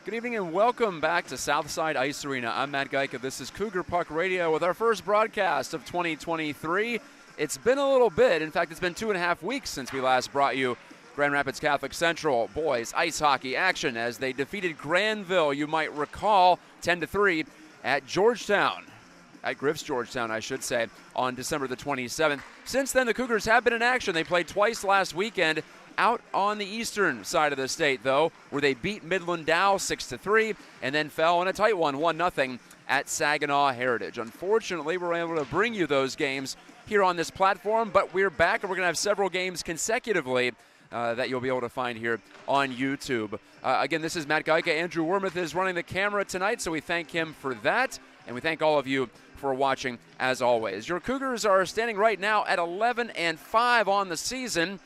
Good evening and welcome back to Southside Ice Arena. I'm Matt Gajtka. This is Cougar Puck Radio with our first broadcast of 2023. It's been a little bit. In fact, it's been 2.5 weeks since we last brought you Grand Rapids Catholic Central boys ice hockey action as they defeated Granville, you might recall, 10-3 at Georgetown. At Griff's Georgetown, I should say, on December the 27th. Since then, the Cougars have been in action. They played twice last weekend out on the eastern side of the state, though, where they beat Midland Dow 6-3 and then fell in a tight one, 1-0 at Saginaw Heritage. Unfortunately, we're able to bring you those games here on this platform, but we're back and we're going to have several games consecutively that you'll be able to find here on YouTube. Again, this is Matt Gajtka. Andrew Wormuth is running the camera tonight, so we thank him for that, and we thank all of you for watching as always. Your Cougars are standing right now at 11-5 on the season,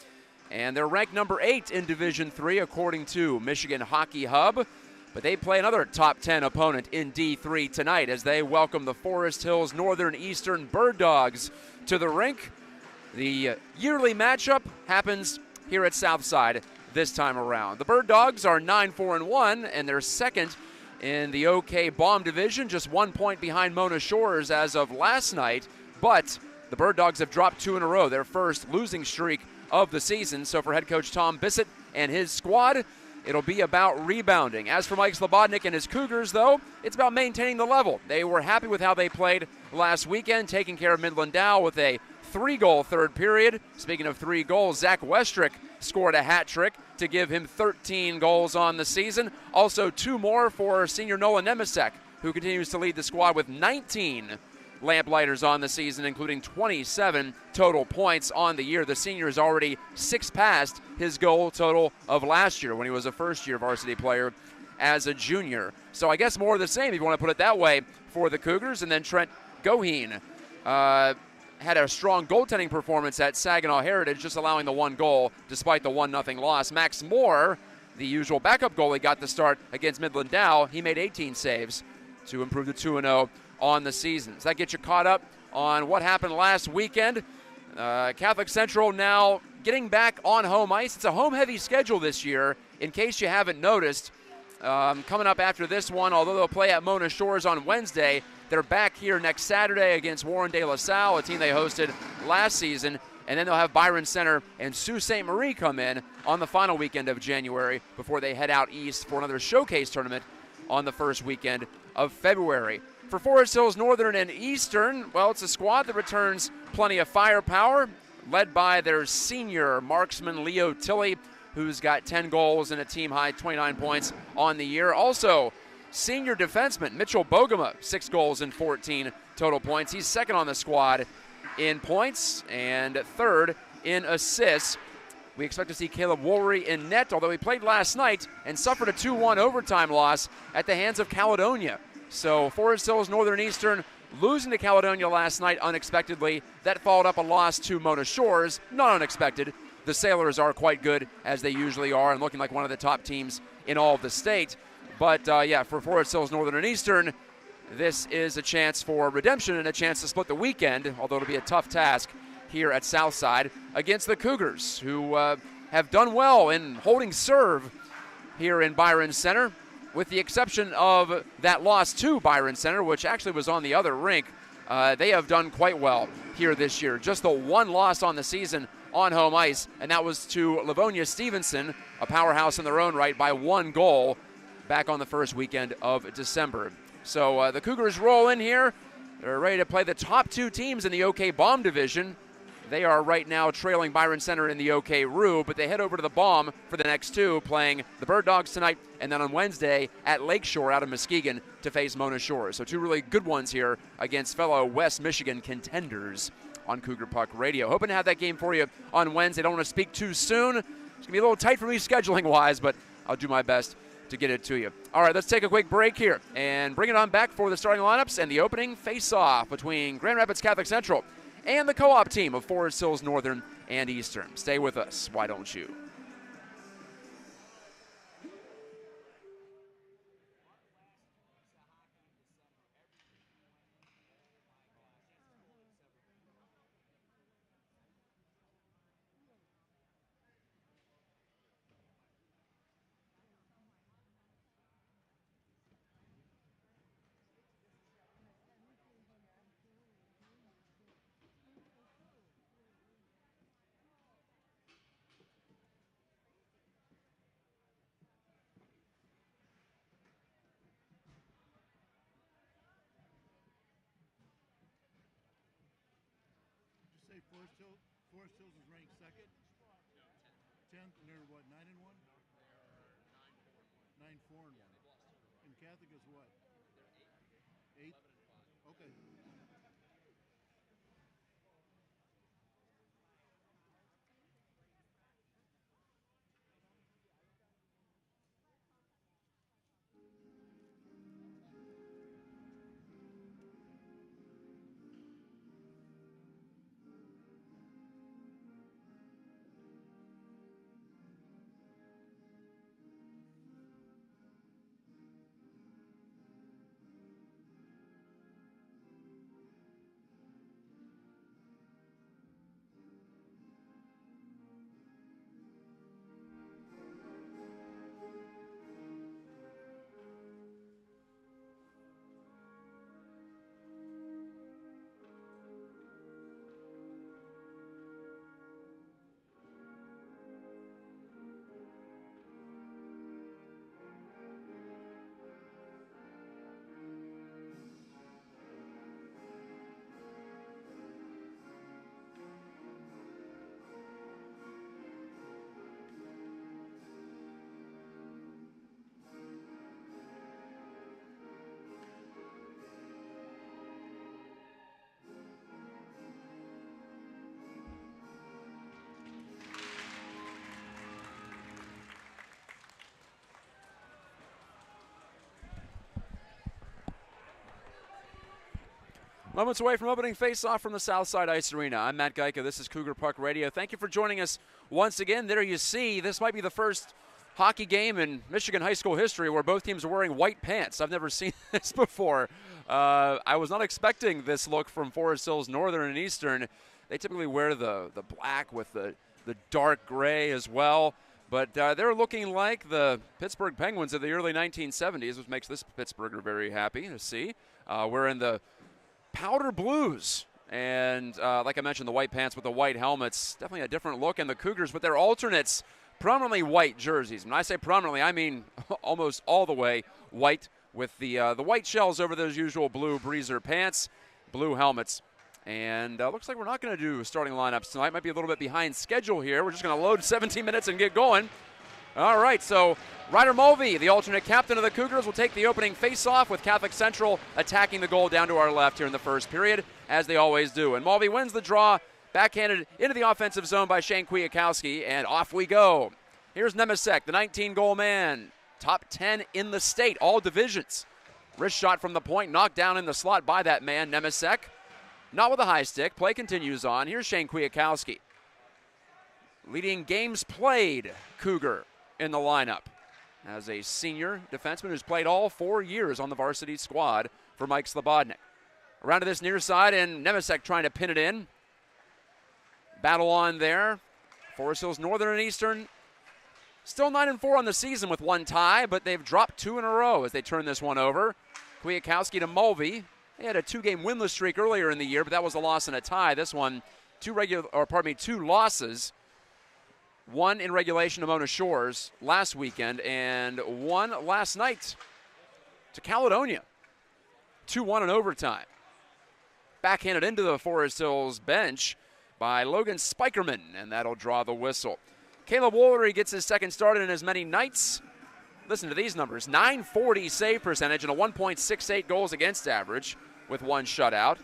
and they're ranked number 8 in Division III according to Michigan Hockey Hub. But they play another top 10 opponent in D3 tonight as they welcome the Forest Hills Northern Eastern Birddogs to the rink. The yearly matchup happens here at Southside this time around. The Birddogs are 9-4-1, and they're second in the OK Bomb Division, just 1 point behind Mona Shores as of last night. But the Birddogs have dropped 2 in a row, their first losing streak of the season. So for head coach Tom Bissett and his squad, it'll be about rebounding. As for Mike Slobodnik and his Cougars, though, it's about maintaining the level. They were happy with how they played last weekend, taking care of Midland Dow with a 3-goal third period. Speaking of 3 goals, Zach Westrick scored a hat trick to give him 13 goals on the season. Also 2 more for senior Nolan Nemisek, who continues to lead the squad with 19 lamplighters on the season, including 27 total points on the year. The senior is already 6 past his goal total of last year when he was a first-year varsity player as a junior. So I guess more of the same, if you want to put it that way, for the Cougars. And then Trent Goheen had a strong goaltending performance at Saginaw Heritage, just allowing the 1 goal despite the 1-0 loss. Max Moore, the usual backup goalie, got the start against Midland Dow. He made 18 saves to improve to 2-0 on the season. So that gets you caught up on what happened last weekend. Catholic Central now getting back on home ice. It's a home-heavy schedule this year, in case you haven't noticed. Coming up after this one, although they'll play at Mona Shores on Wednesday, they're back here next Saturday against Warren de La Salle, a team they hosted last season. And then they'll have Byron Center and Sault Ste. Marie come in on the final weekend of January before they head out east for another showcase tournament on the first weekend of February. For Forest Hills Northern and Eastern, well, it's a squad that returns plenty of firepower, led by their senior marksman Leo Tilley, who's got 10 goals and a team-high 29 points on the year. Also, senior defenseman Mitchell Bogema, 6 goals and 14 total points. He's second on the squad in points and third in assists. We expect to see Caleb Woolery in net, although he played last night and suffered a 2-1 overtime loss at the hands of Caledonia. So Forest Hills Northern Eastern losing to Caledonia last night unexpectedly. That followed up a loss to Mona Shores, not unexpected. The Sailors are quite good, as they usually are, and looking like one of the top teams in all of the state. But, for Forest Hills Northern and Eastern, this is a chance for redemption and a chance to split the weekend, although it'll be a tough task here at Southside against the Cougars, who have done well in holding serve here in Byron Center, with the exception of that loss to Byron Center, which actually was on the other rink. They have done quite well here this year. Just the 1 loss on the season on home ice, and that was to Livonia Stevenson, a powerhouse in their own right, by 1 goal back on the first weekend of December. So the Cougars roll in here. They're ready to play the top 2 teams in the OK Bomb Division. They are right now trailing Byron Center in the OK Roo, but they head over to the Bomb for the next 2, playing the Birddogs tonight, and then on Wednesday at Lakeshore out of Muskegon to face Mona Shores. So 2 really good ones here against fellow West Michigan contenders on Cougar Puck Radio. Hoping to have that game for you on Wednesday. Don't want to speak too soon. It's going to be a little tight for me scheduling-wise, but I'll do my best to get it to you. All right, let's take a quick break here and bring it on back for the starting lineups and the opening face-off between Grand Rapids Catholic Central and the co-op team of Forest Hills Northern and Eastern. Stay with us, why don't you? Forest Hills is ranked second. 10th, and they're what, 9-1? 9-4-1. And Catholic is what? They're 8. Okay. Moments away from opening face-off from the Southside Ice Arena. I'm Matt Gajtka. This is Cougar Puck Radio. Thank you for joining us once again. There you see, this might be the first hockey game in Michigan high school history where both teams are wearing white pants. I've never seen this before. I was not expecting this look from Forest Hills Northern and Eastern. They typically wear the black with the dark gray as well. But they're looking like the Pittsburgh Penguins of the early 1970s, which makes this Pittsburgher very happy to see. We're in the powder blues, and like I mentioned, the white pants with the white helmets, definitely a different look. And the Cougars with their alternates, prominently white jerseys. When I say prominently, I mean almost all the way white, with the white shells over those usual blue breezer pants, blue helmets. And looks like we're not going to do starting lineups tonight. Might be a little bit behind schedule here. We're just going to load 17 minutes and get going. All right, so Ryder Mulvey, the alternate captain of the Cougars, will take the opening face-off with Catholic Central attacking the goal down to our left here in the first period, as they always do. And Mulvey wins the draw, backhanded into the offensive zone by Shane Kwiatkowski, and off we go. Here's Nemesek, the 19-goal man, top 10 in the state, all divisions. Wrist shot from the point, knocked down in the slot by that man, Nemesek. Not with a high stick. Play continues on. Here's Shane Kwiatkowski, leading games played Cougar in the lineup as a senior defenseman who's played all 4 years on the varsity squad for Mike Slobodnik. Around to this near side, and Nemesek trying to pin it in. Battle on there. Forest Hills Northern and Eastern still 9-4 on the season with one tie, but they've dropped 2 in a row as they turn this one over. Kwiatkowski to Mulvey. They had a 2-game winless streak earlier in the year, but that was a loss and a tie. This one, 2 losses. 1 in regulation to Mona Shores last weekend, and 1 last night to Caledonia. 2-1 in overtime. Backhanded into the Forest Hills bench by Logan Spikerman, and that'll draw the whistle. Caleb Woolery gets his second start in as many nights. Listen to these numbers: .940 save percentage and a 1.68 goals against average with 1 shutout.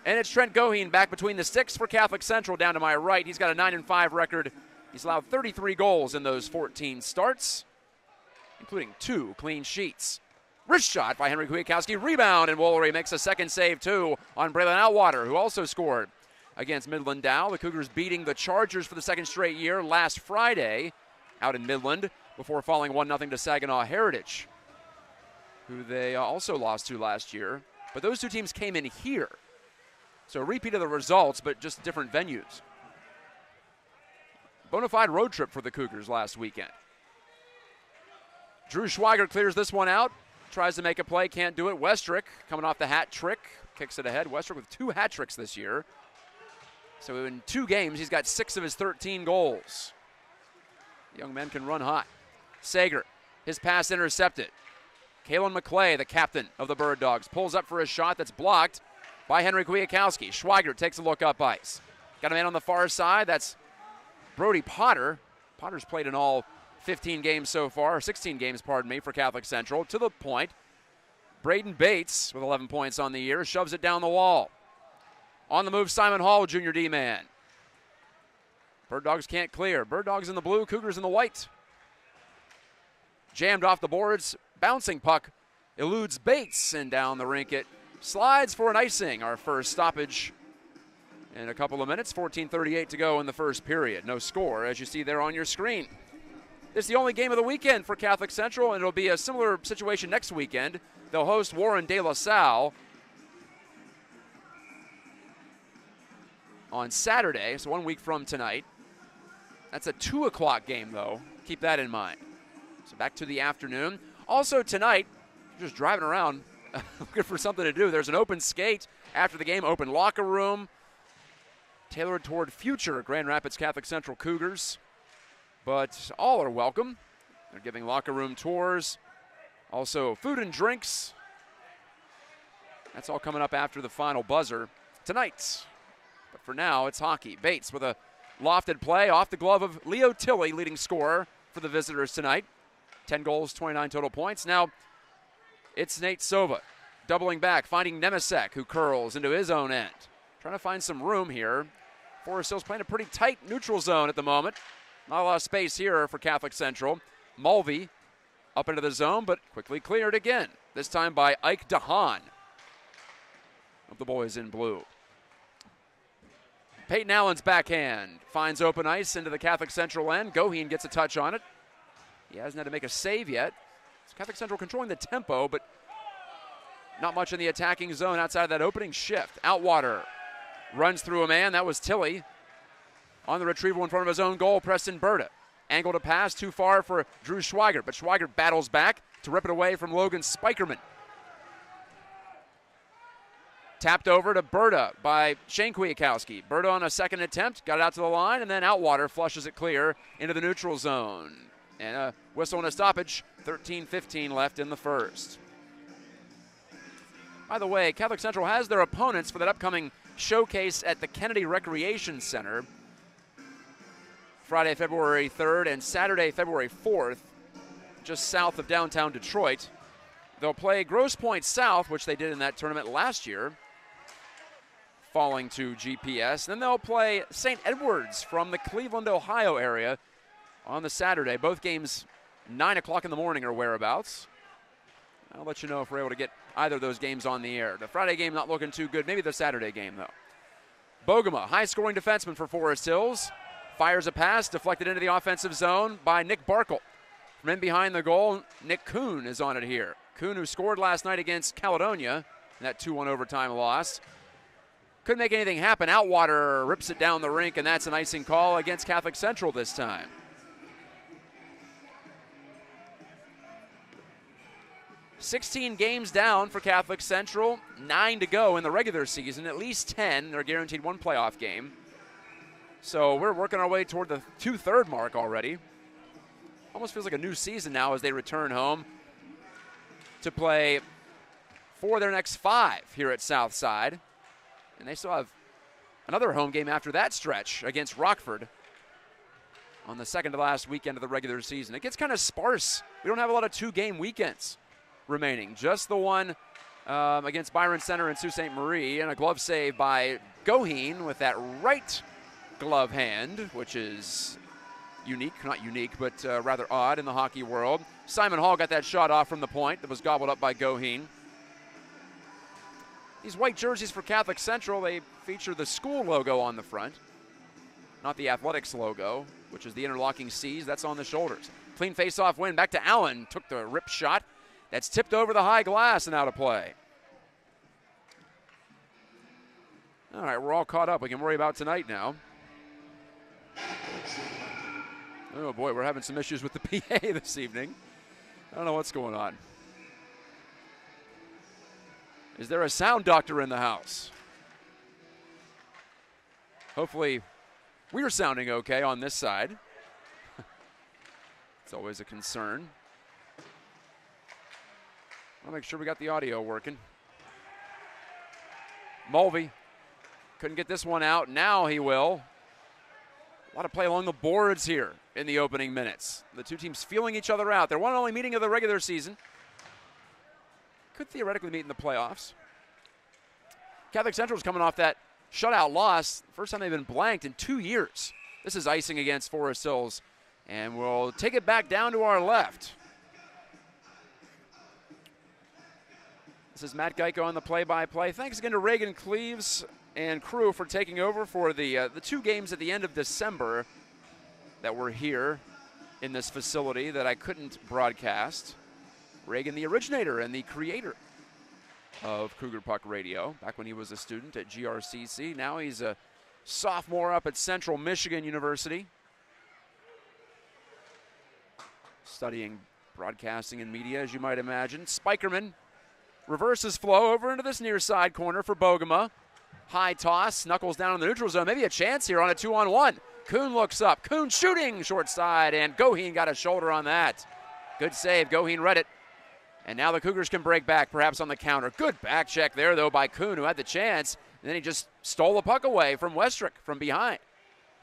And it's Trent Goheen back between the sticks for Catholic Central down to my right. He's got a 9-5 record. He's allowed 33 goals in those 14 starts, including 2 clean sheets. Wrist shot by Henry Kwiatkowski. Rebound, and Woolery makes a second save, too, on Braylon Outwater, who also scored against Midland Dow. The Cougars beating the Chargers for the second straight year last Friday out in Midland before falling 1-0 to Saginaw Heritage, who they also lost to last year. But those 2 teams came in here. So a repeat of the results, but just different venues. Bonafide road trip for the Cougars last weekend. Drew Schweiger clears this one out. Tries to make a play, can't do it. Westrick coming off the hat trick, kicks it ahead. Westrick with 2 hat tricks this year. So in 2 games, he's got 6 of his 13 goals. The young man can run hot. Sager, his pass intercepted. Kalen McClay, the captain of the Birddogs, pulls up for a shot that's blocked by Henry Kwiatkowski. Schweiger takes a look up ice. Got a man on the far side. That's Brody Potter. Potter's played in all 15 games so far, 16 games, pardon me, for Catholic Central. To the point, Braden Bates, with 11 points on the year, shoves it down the wall. On the move, Simon Hall, junior D-man. Birddogs can't clear. Birddogs in the blue, Cougars in the white. Jammed off the boards, bouncing puck eludes Bates, and down the rink it slides for an icing. Our first stoppage in a couple of minutes, 14:38 to go in the first period. No score, as you see there on your screen. This is the only game of the weekend for Catholic Central, and it'll be a similar situation next weekend. They'll host Warren De La Salle on Saturday, so 1 week from tonight. That's a 2 o'clock game, though. Keep that in mind. So back to the afternoon. Also tonight, just driving around looking for something to do. There's an open skate after the game, open locker room, tailored toward future Grand Rapids Catholic Central Cougars. But all are welcome. They're giving locker room tours. Also food and drinks. That's all coming up after the final buzzer tonight. But for now, it's hockey. Bates with a lofted play off the glove of Leo Tilley, leading scorer for the visitors tonight. 10 goals, 29 total points. Now it's Nate Sova doubling back, finding Nemesek, who curls into his own end. Trying to find some room here. Forest Hill's playing a pretty tight neutral zone at the moment. Not a lot of space here for Catholic Central. Mulvey up into the zone, but quickly cleared again. This time by Ike DeHaan of the boys in blue. Peyton Allen's backhand finds open ice into the Catholic Central end. Goheen gets a touch on it. He hasn't had to make a save yet. It's Catholic Central controlling the tempo, but not much in the attacking zone outside of that opening shift. Outwater runs through a man. That was Tilley. On the retrieval in front of his own goal, Preston Berta. Angled a pass too far for Drew Schweigert, but Schweigert battles back to rip it away from Logan Spikerman. Tapped over to Berta by Shane Kwiatkowski. Berta on a second attempt, got it out to the line, and then Outwater flushes it clear into the neutral zone. And a whistle and a stoppage, 13:15 left in the first. By the way, Catholic Central has their opponents for that upcoming showcase at the Kennedy Recreation Center. Friday, February 3rd, and Saturday, February 4th, just south of downtown Detroit. They'll play Grosse Pointe South, which they did in that tournament last year, falling to GPS. Then they'll play St. Edwards from the Cleveland, Ohio area on the Saturday. Both games 9 o'clock in the morning or whereabouts. I'll let you know if we're able to get either of those games on the air. The Friday game not looking too good. Maybe the Saturday game, though. Bogema, high-scoring defenseman for Forest Hills. Fires a pass, deflected into the offensive zone by Nick Barkle. From in behind the goal, Nick Kuhn is on it here. Kuhn, who scored last night against Caledonia in that 2-1 overtime loss. Couldn't make anything happen. Outwater rips it down the rink, and that's an icing call against Catholic Central this time. $16 games down for Catholic Central, 9 to go in the regular season, at least 10. They're guaranteed one playoff game. So we're working our way toward the 2/3 mark already. Almost feels like a new season now as they return home to play for their next 5 here at Southside. And they still have another home game after that stretch against Rockford on the second to last weekend of the regular season. It gets kind of sparse. We don't have a lot of 2-game weekends remaining. Just the one against Byron Center and Sault Ste. Marie, and a glove save by Goheen with that right glove hand, which is unique, not unique, but rather odd in the hockey world. Simon Hall got that shot off from the point that was gobbled up by Goheen. These white jerseys for Catholic Central, they feature the school logo on the front, not the athletics logo, which is the interlocking C's. That's on the shoulders. Clean face-off win. Back to Allen. Took the rip shot. That's tipped over the high glass and out of play. All right, we're all caught up. We can worry about tonight now. Oh boy, we're having some issues with the PA this evening. I don't know what's going on. Is there a sound doctor in the house? Hopefully we're sounding okay on this side. It's always a concern. I'll make sure we got the audio working. Mulvey Couldn't get this one out. Now he will. A lot of play along the boards here in the opening minutes. The two teams feeling each other out. Their one and only meeting of the regular season. Could theoretically meet in the playoffs. Catholic Central's coming off that shutout loss. First time they've been blanked in 2 years. This is icing against Forest Hills. And we'll take it back down to our left. This is Matt Gajtka on the play-by-play. Thanks again to Reagan Cleaves and crew for taking over for the 2 games at the end of December that were here in this facility that I couldn't broadcast. Reagan, the originator and the creator of Cougar Puck Radio, back when he was a student at GRCC. Now he's a sophomore up at Central Michigan University, studying broadcasting and media, as you might imagine. Spikerman reverses flow over into this near side corner for Bogema. High toss, knuckles down in the neutral zone. Maybe a chance here on a 2-on-1. Kuhn looks up. Kuhn shooting short side, and Goheen got a shoulder on that. Good save. Goheen read it. And now the Cougars can break back, perhaps on the counter. Good back check there, though, by Kuhn, who had the chance. And then he just stole the puck away from Westrick from behind.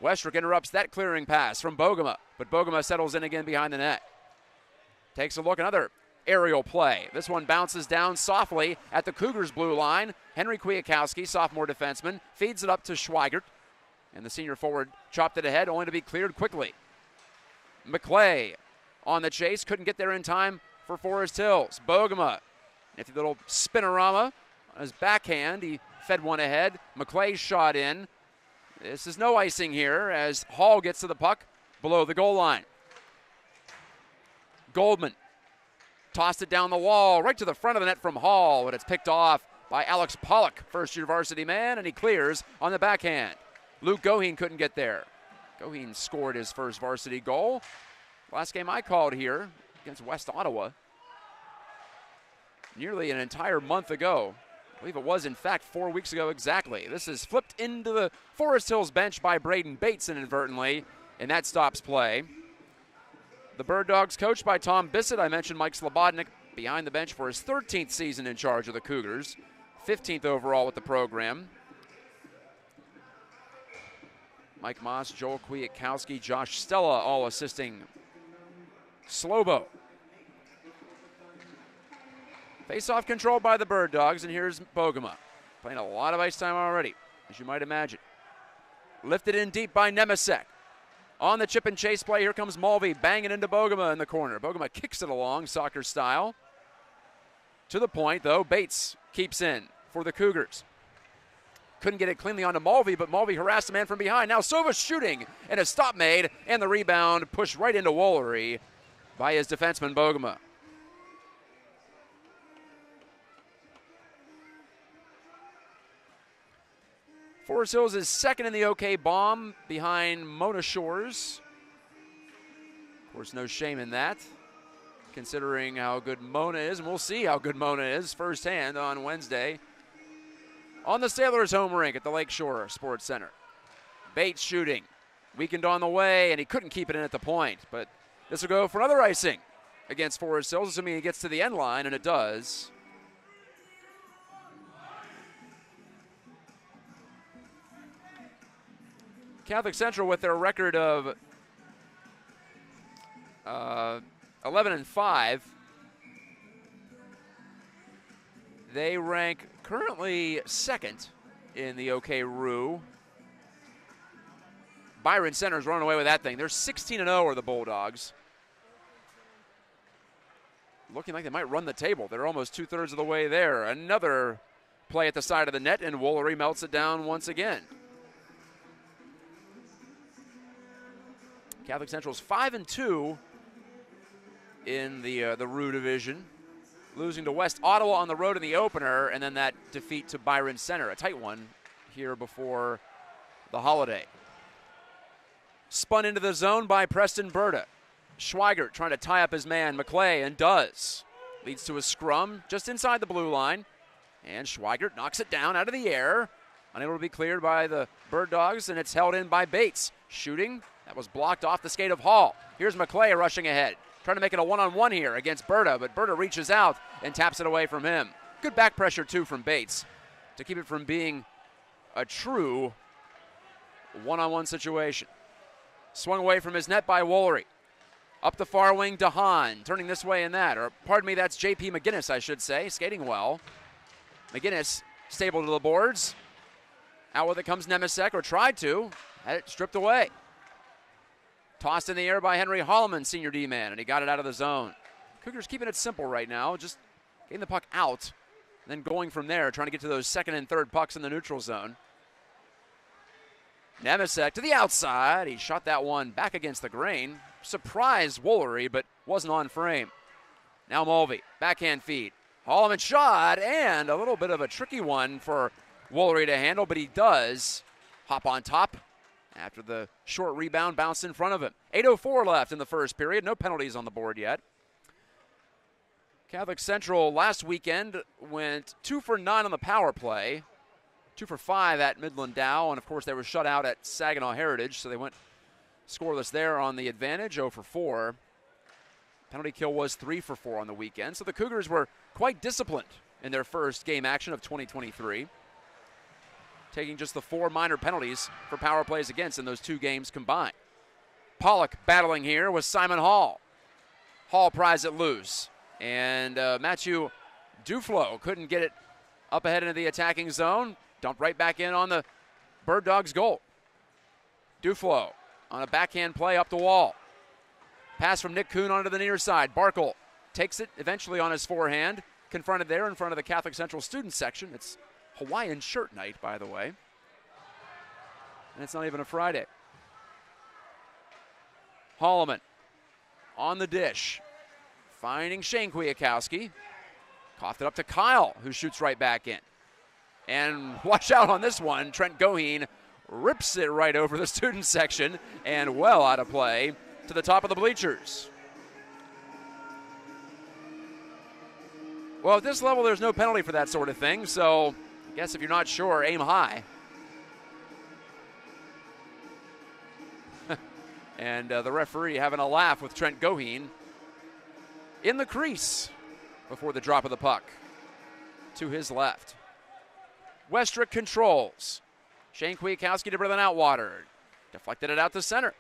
Westrick interrupts that clearing pass from Bogema, but Bogema settles in again behind the net. Takes a look, another aerial play. This one bounces down softly at the Cougars' blue line. Henry Kwiatkowski, sophomore defenseman, feeds it up to Schweigert. And the senior forward chopped it ahead, only to be cleared quickly. McClay on the chase, couldn't get there in time for Forest Hills. Bogema, nifty little spinorama on his backhand. He fed one ahead. McClay's shot in. This is no icing here as Hall gets to the puck below the goal line. Goldman tossed it down the wall, right to the front of the net from Hall, but it's picked off by Alex Pollock, first-year varsity man, and he clears on the backhand. Luke Goheen couldn't get there. Goheen scored his first varsity goal. Last game I called here against West Ottawa, nearly an entire month ago. I believe it was, in fact, 4 weeks ago exactly. This is flipped into the Forest Hills bench by Braden Bates inadvertently, and that stops play. The Birddogs coached by Tom Bissett. I mentioned Mike Slobodnik behind the bench for his 13th season in charge of the Cougars, 15th overall with the program. Mike Moss, Joel Kwiatkowski, Josh Stella all assisting Slobo. Face-off controlled by the Birddogs, and here's Bogema. Playing a lot of ice time already, as you might imagine. Lifted in deep by Nemesek. On the chip and chase play, here comes Mulvey, banging into Bogema in the corner. Bogema kicks it along, soccer style. To the point, though, Bates keeps in for the Cougars. Couldn't get it cleanly onto Mulvey, but Mulvey harassed a man from behind. Now Sova shooting, and a stop made, and the rebound pushed right into Woolery by his defenseman, Bogema. Forest Hills is second in the OK bomb behind Mona Shores. Of course, no shame in that, considering how good Mona is, and we'll see how good Mona is firsthand on Wednesday on the Sailors' home rink at the Lakeshore Sports Center. Bates shooting, weakened on the way, and he couldn't keep it in at the point, but this will go for another icing against Forest Hills, assuming he gets to the end line, and it does. Catholic Central, with their record of 11-5, they rank currently second in the OK-Roo. Byron Center's running away with that thing. They're 16-0 are the Bulldogs. Looking like they might run the table. They're almost two-thirds of the way there. Another play at the side of the net, and Woolery melts it down once again. Catholic Central's 5-2 in the Roo division, losing to West Ottawa on the road in the opener, and then that defeat to Byron Center, a tight one here before the holiday. Spun into the zone by Preston Berta. Schweigert trying to tie up his man, McClay, and does. Leads to a scrum just inside the blue line, and Schweigert knocks it down out of the air, unable to be cleared by the Birddogs, and it's held in by Bates. Shooting. That was blocked off the skate of Hall. Here's McClay rushing ahead, trying to make it a one-on-one here against Berta, but Berta reaches out and taps it away from him. Good back pressure, too, from Bates to keep it from being a true one-on-one situation. Swung away from his net by Woolery. Up the far wing to Hahn, turning this way and that. Or, pardon me, that's J.P. McGinnis, I should say, skating well. McGinnis stable to the boards. Out with it comes Nemesek, or tried to. Had it stripped away. Tossed in the air by Henry Holloman, senior D-man, and he got it out of the zone. Cougars keeping it simple right now, just getting the puck out, and then going from there, trying to get to those second and third pucks in the neutral zone. Nemesek to the outside. He shot that one back against the grain. Surprised Woolery, but wasn't on frame. Now Mulvey, backhand feed. Holloman shot, and a little bit of a tricky one for Woolery to handle, but he does hop on top after the short rebound bounced in front of him. 8:04 left in the first period. No penalties on the board yet. Catholic Central last weekend went 2 for 9 on the power play. 2 for 5 at Midland Dow, and of course they were shut out at Saginaw Heritage, so they went scoreless there on the advantage, 0 for 4. Penalty kill was 3 for 4 on the weekend, so the Cougars were quite disciplined in their first game action of 2023, taking just the 4 minor penalties for power plays against in those 2 games combined. Pollock battling here with Simon Hall. Hall pries it loose, and Matthew Duflo couldn't get it up ahead into the attacking zone. Dumped right back in on the Birddogs goal. Duflo on a backhand play up the wall. Pass from Nick Kuhn onto the near side. Barkle takes it eventually on his forehand. Confronted there in front of the Catholic Central student section. It's Hawaiian shirt night, by the way. And it's not even a Friday. Holloman on the dish. Finding Shane Kwiatkowski. Coughed it up to Kyle, who shoots right back in. And watch out on this one. Trent Goheen rips it right over the student section and well out of play to the top of the bleachers. Well, at this level, there's no penalty for that sort of thing, so I guess if you're not sure, aim high. And the referee having a laugh with Trent Goheen in the crease before the drop of the puck to his left. Westrick controls. Shane Kwiatkowski to Brendan Outwater. Deflected it out to center.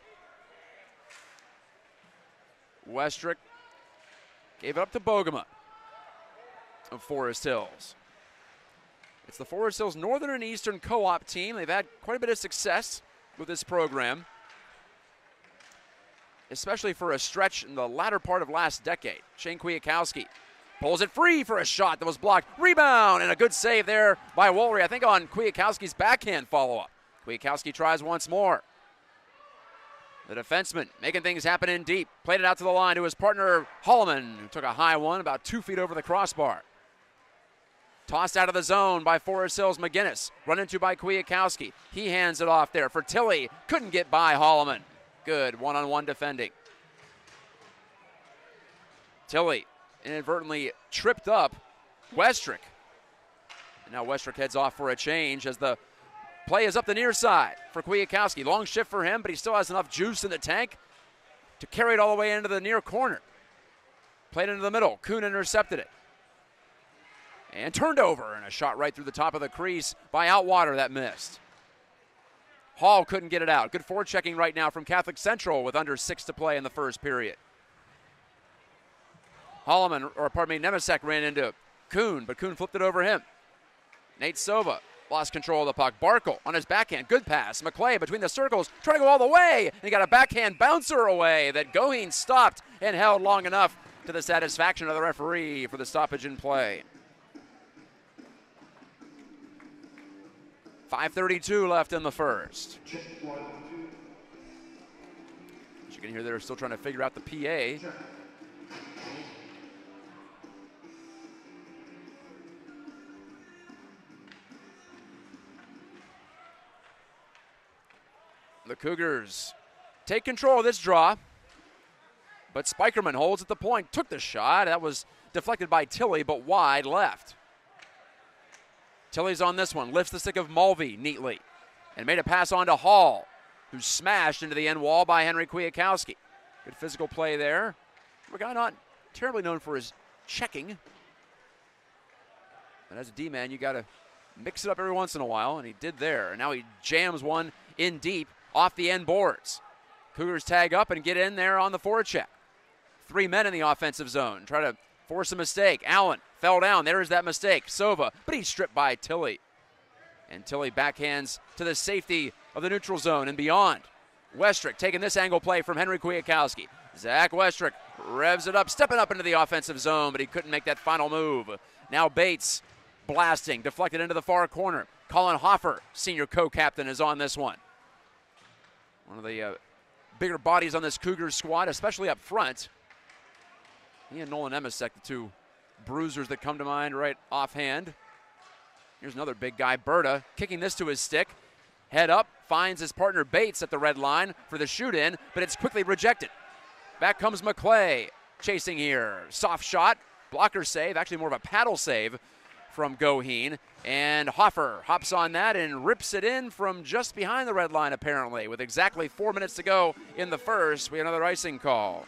Westrick gave it up to Bogema of Forest Hills. It's the Forest Hills Northern and Eastern Co-op team. They've had quite a bit of success with this program, especially for a stretch in the latter part of last decade. Shane Kwiatkowski pulls it free for a shot that was blocked. Rebound, and a good save there by Woolery, I think on Kwiatkowski's backhand follow-up. Kwiatkowski tries once more. The defenseman making things happen in deep. Played it out to the line to his partner, Holloman, who took a high one about 2 feet over the crossbar. Tossed out of the zone by Forest Hills McGinnis. Run into by Kwiatkowski. He hands it off there for Tilley. Couldn't get by Holloman. Good one-on-one defending. Tilley inadvertently tripped up Westrick. And now Westrick heads off for a change as the play is up the near side for Kwiatkowski. Long shift for him, but he still has enough juice in the tank to carry it all the way into the near corner. Played into the middle. Kuhn intercepted it. And turned over, and a shot right through the top of the crease by Outwater that missed. Hall couldn't get it out. Good forechecking right now from Catholic Central with under 6 to play in the first period. Nemesek ran into Kuhn, but Kuhn flipped it over him. Nate Sova lost control of the puck. Barkle on his backhand. Good pass. McClay between the circles, trying to go all the way. And he got a backhand bouncer away that Goheen stopped and held long enough to the satisfaction of the referee for the stoppage in play. 5:32 left in the first. As you can hear, they're still trying to figure out the PA. The Cougars take control of this draw, but Spikerman holds at the point, took the shot. That was deflected by Tilley, but wide left. Tilley's on this one, lifts the stick of Mulvey neatly, and made a pass on to Hall, who smashed into the end wall by Henry Kwiatkowski. Good physical play there. A guy not terribly known for his checking. And as a D-man, you got to mix it up every once in a while, and he did there. And now he jams one in deep off the end boards. Cougars tag up and get in there on the forecheck. 3 men in the offensive zone. Try to force a mistake. Allen fell down. There is that mistake. Sova, but he's stripped by Tilley. And Tilley backhands to the safety of the neutral zone and beyond. Westrick taking this angle play from Henry Kwiatkowski. Zach Westrick revs it up, stepping up into the offensive zone, but he couldn't make that final move. Now Bates blasting, deflected into the far corner. Colin Hoffer, senior co-captain, is on this one. One of the bigger bodies on this Cougars squad, especially up front. He and Nolan Emisek, the two bruisers that come to mind right offhand. Here's another big guy, Berta, kicking this to his stick. Head up, finds his partner Bates at the red line for the shoot-in, but it's quickly rejected. Back comes McClay, chasing here. Soft shot, blocker save, actually more of a paddle save from Goheen. And Hoffer hops on that and rips it in from just behind the red line, apparently. With exactly 4 minutes to go in the first, we have another icing call.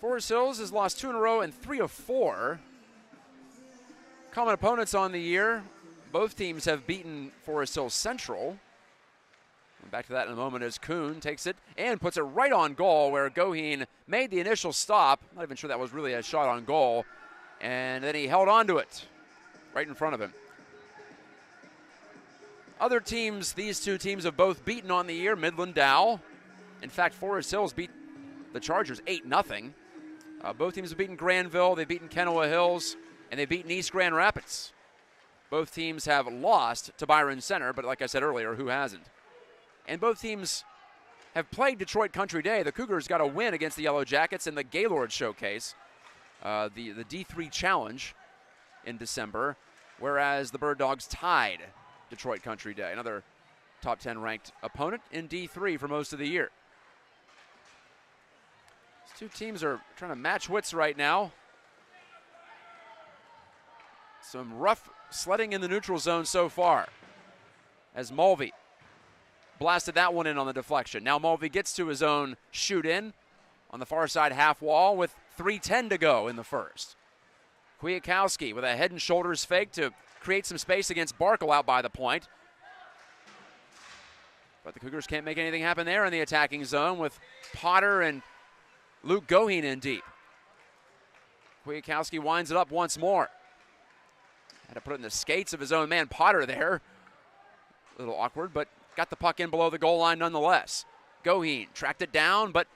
Forest Hills has lost 2 in a row and 3 of 4. Common opponents on the year. Both teams have beaten Forest Hills Central. And back to that in a moment as Kuhn takes it and puts it right on goal where Goheen made the initial stop. Not even sure that was really a shot on goal. And then he held on to it right in front of him. Other teams, these two teams have both beaten on the year. Midland Dow. In fact, Forest Hills beat the Chargers 8-0. Both teams have beaten Granville, they've beaten Kenowa Hills, and they've beaten East Grand Rapids. Both teams have lost to Byron Center, but like I said earlier, who hasn't? And both teams have played Detroit Country Day. The Cougars got a win against the Yellow Jackets in the Gaylord Showcase, the D3 Challenge in December, whereas the Birddogs tied Detroit Country Day, another top 10 ranked opponent in D3 for most of the year. Two teams are trying to match wits right now. Some rough sledding in the neutral zone so far as Mulvey blasted that one in on the deflection. Now Mulvey gets to his own shoot-in on the far side half wall with 3:10 to go in the first. Kwiatkowski with a head and shoulders fake to create some space against Barkle out by the point. But the Cougars can't make anything happen there in the attacking zone with Potter and Luke Goheen in deep. Kwiatkowski winds it up once more. Had to put it in the skates of his own man Potter there. A little awkward, but got the puck in below the goal line nonetheless. Goheen tracked it down, but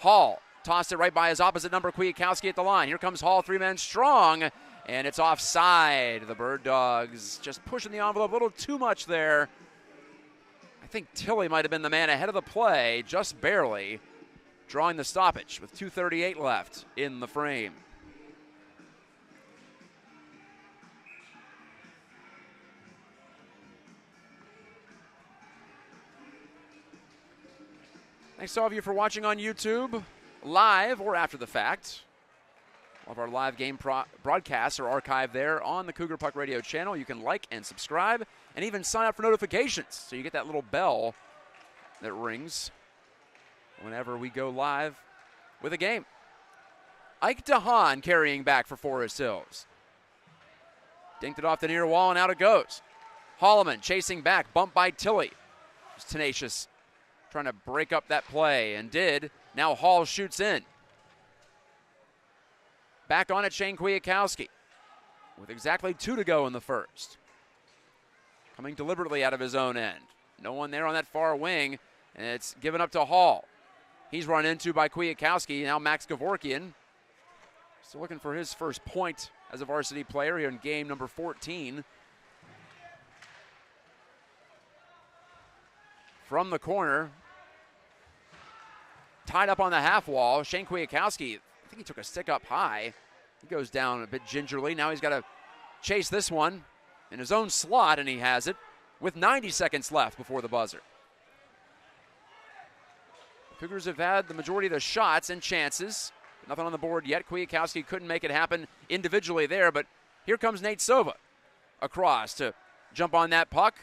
Hall tossed it right by his opposite number, Kwiatkowski at the line. Here comes Hall, 3 men strong, and it's offside. The Birddogs just pushing the envelope a little too much there. I think Tilley might have been the man ahead of the play, just barely, drawing the stoppage with 2:38 left in the frame. Thanks to all of you for watching on YouTube, live or after the fact. All of our live game broadcasts are archived there on the Cougar Puck Radio channel. You can like and subscribe and even sign up for notifications so you get that little bell that rings whenever we go live with a game. Ike DeHaan carrying back for Forest Hills. Dinked it off the near wall and out it goes. Holloman chasing back, bumped by Tilley. Just tenacious, trying to break up that play and did. Now Hall shoots in. Back on it, Shane Kwiatkowski with exactly 2 to go in the first. Coming deliberately out of his own end. No one there on that far wing, and it's given up to Hall. He's run into by Kwiatkowski. Now Max Gavorkian still looking for his first point as a varsity player here in game number 14. From the corner, tied up on the half wall, Shane Kwiatkowski, I think he took a stick up high. He goes down a bit gingerly. Now he's got to chase this one in his own slot, and he has it with 90 seconds left before the buzzer. Cougars have had the majority of the shots and chances. Nothing on the board yet. Kwiatkowski couldn't make it happen individually there, but here comes Nate Sova across to jump on that puck.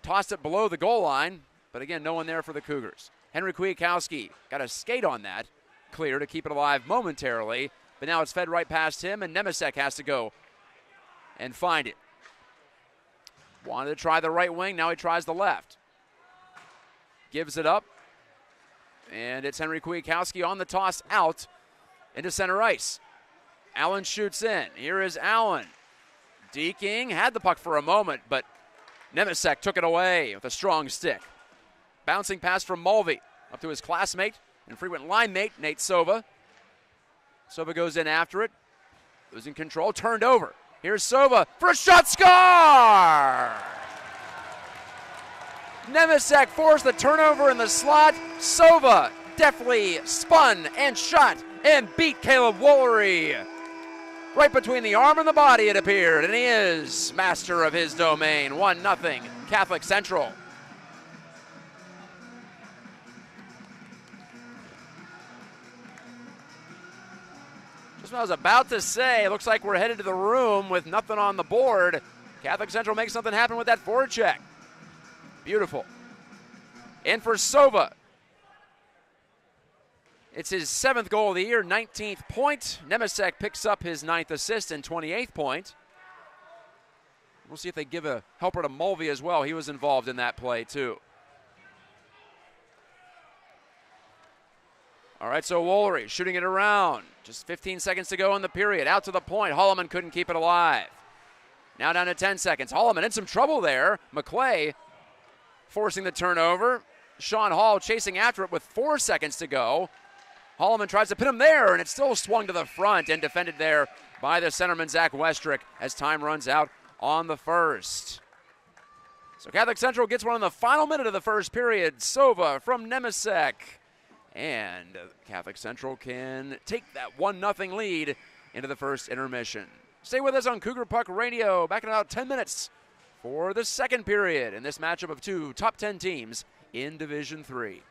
tossed it below the goal line, but again, no one there for the Cougars. Henry Kwiatkowski got a skate on that, clear to keep it alive momentarily, but now it's fed right past him, and Nemesek has to go and find it. Wanted to try the right wing, now he tries the left. Gives it up, and it's Henry Kwiatkowski on the toss out into center ice. Allen shoots in. Here is Allen. Deking had the puck for a moment, but Nemesek took it away with a strong stick. Bouncing pass from Mulvey up to his classmate and frequent line mate, Nate Sova. Sova goes in after it. Losing control, turned over. Here's Sova for a shot, score! Nemesek forced the turnover in the slot. Sova deftly spun and shot and beat Caleb Woolery. Right between the arm and the body, it appeared, and he is master of his domain. 1-0, Catholic Central. Just what I was about to say, it looks like we're headed to the room with nothing on the board. Catholic Central makes something happen with that forecheck. Beautiful. In for Sova. It's his 7th goal of the year, 19th point. Nemesek picks up his 9th assist and 28th point. We'll see if they give a helper to Mulvey as well. He was involved in that play too. All right, so Woolery shooting it around. Just 15 seconds to go in the period. Out to the point. Holloman couldn't keep it alive. Now down to 10 seconds. Holloman in some trouble there. McClay forcing the turnover. Sean Hall chasing after it with 4 seconds to go. Holloman tries to pin him there, and it's still swung to the front and defended there by the centerman, Zach Westrick, as time runs out on the first. So Catholic Central gets one in the final minute of the first period. Sova from Nemesek. And Catholic Central can take that 1-0 lead into the first intermission. Stay with us on Cougar Puck Radio. Back in about 10 minutes for the second period in this matchup of two top 10 teams in Division III.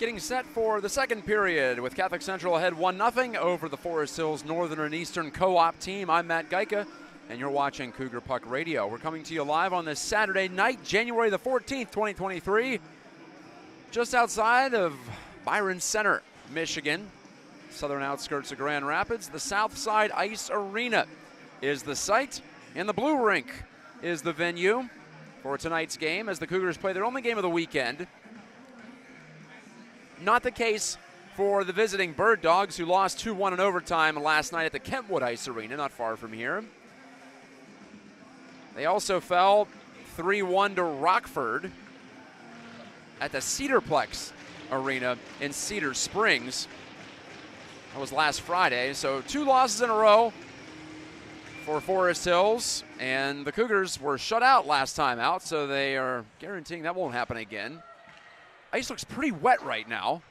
Getting set for the second period with Catholic Central ahead 1-0 over the Forest Hills Northern and Eastern Co-op team. I'm Matt Gajtka, and you're watching Cougar Puck Radio. We're coming to you live on this Saturday night, January the 14th, 2023, just outside of Byron Center, Michigan, southern outskirts of Grand Rapids. The Southside Ice Arena is the site, and the Blue Rink is the venue for tonight's game as the Cougars play their only game of the weekend. Not the case for the visiting Birddogs, who lost 2-1 in overtime last night at the Kentwood Ice Arena, not far from here. They also fell 3-1 to Rockford at the Cedarplex Arena in Cedar Springs. That was last Friday, so 2 losses in a row for Forest Hills, and the Cougars were shut out last time out, so they are guaranteeing that won't happen again. Ice looks pretty wet right now,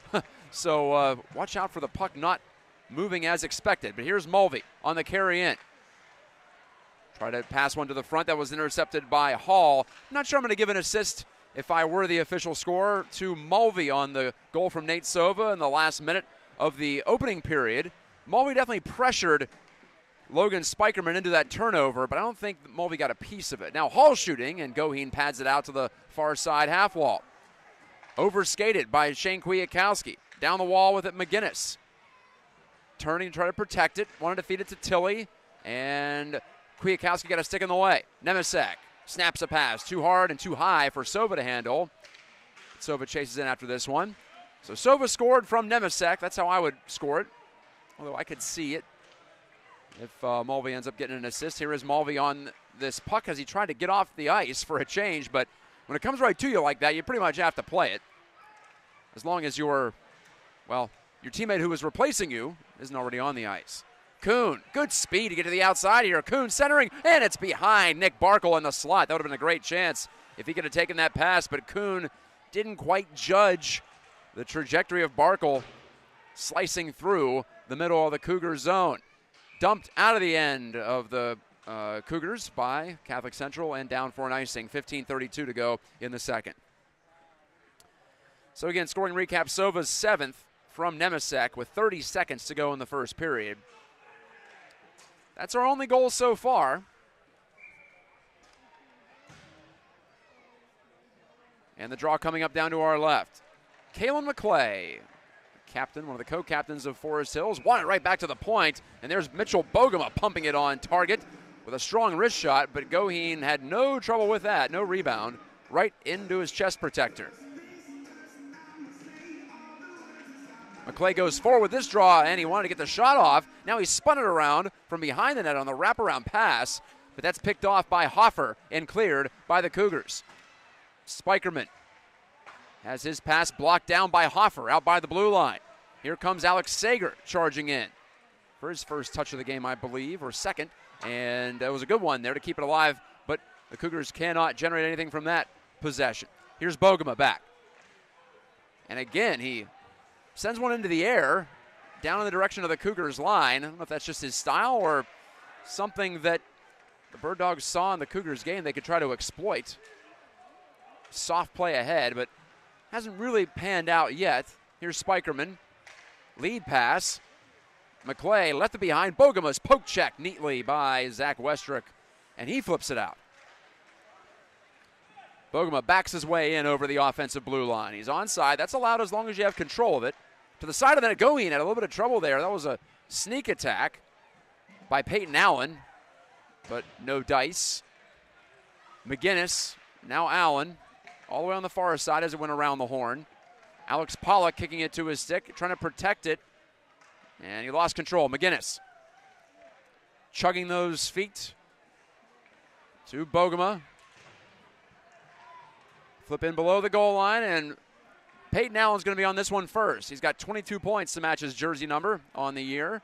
so watch out for the puck not moving as expected. But here's Mulvey on the carry in. Try to pass one to the front. That was intercepted by Hall. I'm not sure I'm going to give an assist if I were the official scorer to Mulvey on the goal from Nate Sova in the last minute of the opening period. Mulvey definitely pressured Logan Spikerman into that turnover, but I don't think Mulvey got a piece of it. Now Hall shooting, and Goheen pads it out to the far side half wall. Overskated by Shane Kwiatkowski. Down the wall with it, McGinnis. Turning to try to protect it. Wanted to feed it to Tilley. And Kwiatkowski got a stick in the way. Nemesek snaps a pass. Too hard and too high for Sova to handle. Sova chases in after this one. So Sova scored from Nemesek. That's how I would score it. Although I could see it if Mulvey ends up getting an assist. Here is Mulvey on this puck as he tried to get off the ice for a change, but when it comes right to you like that, you pretty much have to play it. As long as your teammate who was replacing you isn't already on the ice. Kuhn, good speed to get to the outside here. Kuhn centering, and it's behind Nick Barkle in the slot. That would have been a great chance if he could have taken that pass, but Kuhn didn't quite judge the trajectory of Barkle slicing through the middle of the Cougar zone. Dumped out of the end of the Cougars by Catholic Central and down for an icing. 15:32 to go in the second. So again, scoring recap, Sova's 7th from Nemesek with 30 seconds to go in the first period. That's our only goal so far. And the draw coming up down to our left. Kalen McClay, captain, one of the co-captains of Forest Hills, won it right back to the point, and there's Mitchell Bogema pumping it on target with a strong wrist shot, but Goheen had no trouble with that, no rebound, right into his chest protector. McClay goes forward with this draw, and he wanted to get the shot off. Now he spun it around from behind the net on the wraparound pass, but that's picked off by Hoffer and cleared by the Cougars. Spikerman has his pass blocked down by Hoffer out by the blue line. Here comes Alex Sager charging in for his first touch of the game, I believe, or second. And it was a good one there to keep it alive, but the Cougars cannot generate anything from that possession. Here's Bogema back. And again, he sends one into the air down in the direction of the Cougars line. I don't know if that's just his style or something that the Birddogs saw in the Cougars game they could try to exploit. Soft play ahead, but hasn't really panned out yet. Here's Spikerman. Lead pass. McClay left it behind. Bogema's poke check neatly by Zach Westrick, and he flips it out. Bogema backs his way in over the offensive blue line. He's onside. That's allowed as long as you have control of it. To the side of the net, Goheen had a little bit of trouble there. That was a sneak attack by Peyton Allen, but no dice. McGinnis, now Allen, all the way on the far side as it went around the horn. Alex Pollock kicking it to his stick, trying to protect it. And he lost control. McGinnis chugging those feet to Bogema. Flip in below the goal line, and Peyton Allen's going to be on this one first. He's got 22 points to match his jersey number on the year.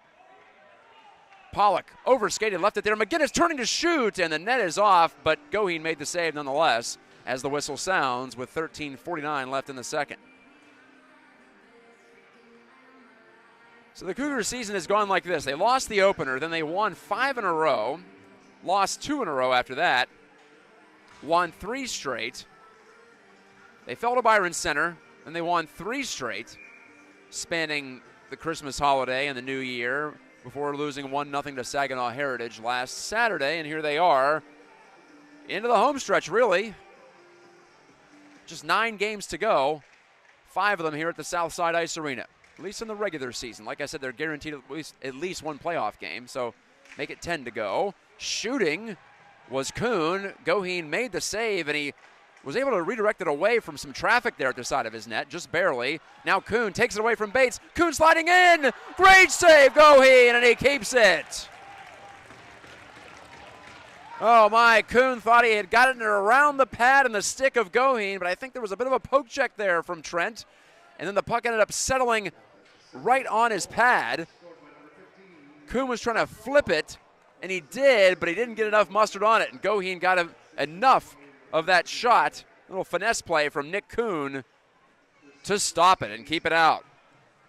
Pollock overskated, left it there. McGinnis turning to shoot, and the net is off, but Goheen made the save nonetheless as the whistle sounds with 13:49 left in the second. So the Cougars season has gone like this. They lost the opener, then they won 5 in a row, lost 2 in a row after that, won 3 straight. They fell to Byron Center, and they won 3 straight, spanning the Christmas holiday and the New Year, before losing 1-0 to Saginaw Heritage last Saturday. And here they are into the home stretch, really. Just 9 games to go, 5 of them here at the Southside Ice Arena, at least in the regular season. Like I said, they're guaranteed at least 1 playoff game, so make it 10 to go. Shooting was Kuhn. Goheen made the save, and he was able to redirect it away from some traffic there at the side of his net, just barely. Now Kuhn takes it away from Bates. Kuhn sliding in. Great save, Goheen, and he keeps it. Oh my, Kuhn thought he had gotten it around the pad and the stick of Goheen, but I think there was a bit of a poke check there from Trent. And then the puck ended up settling right on his pad. Kuhn was trying to flip it, and he did, but he didn't get enough mustard on it. And Goheen got enough of that shot, a little finesse play from Nick Kuhn, to stop it and keep it out.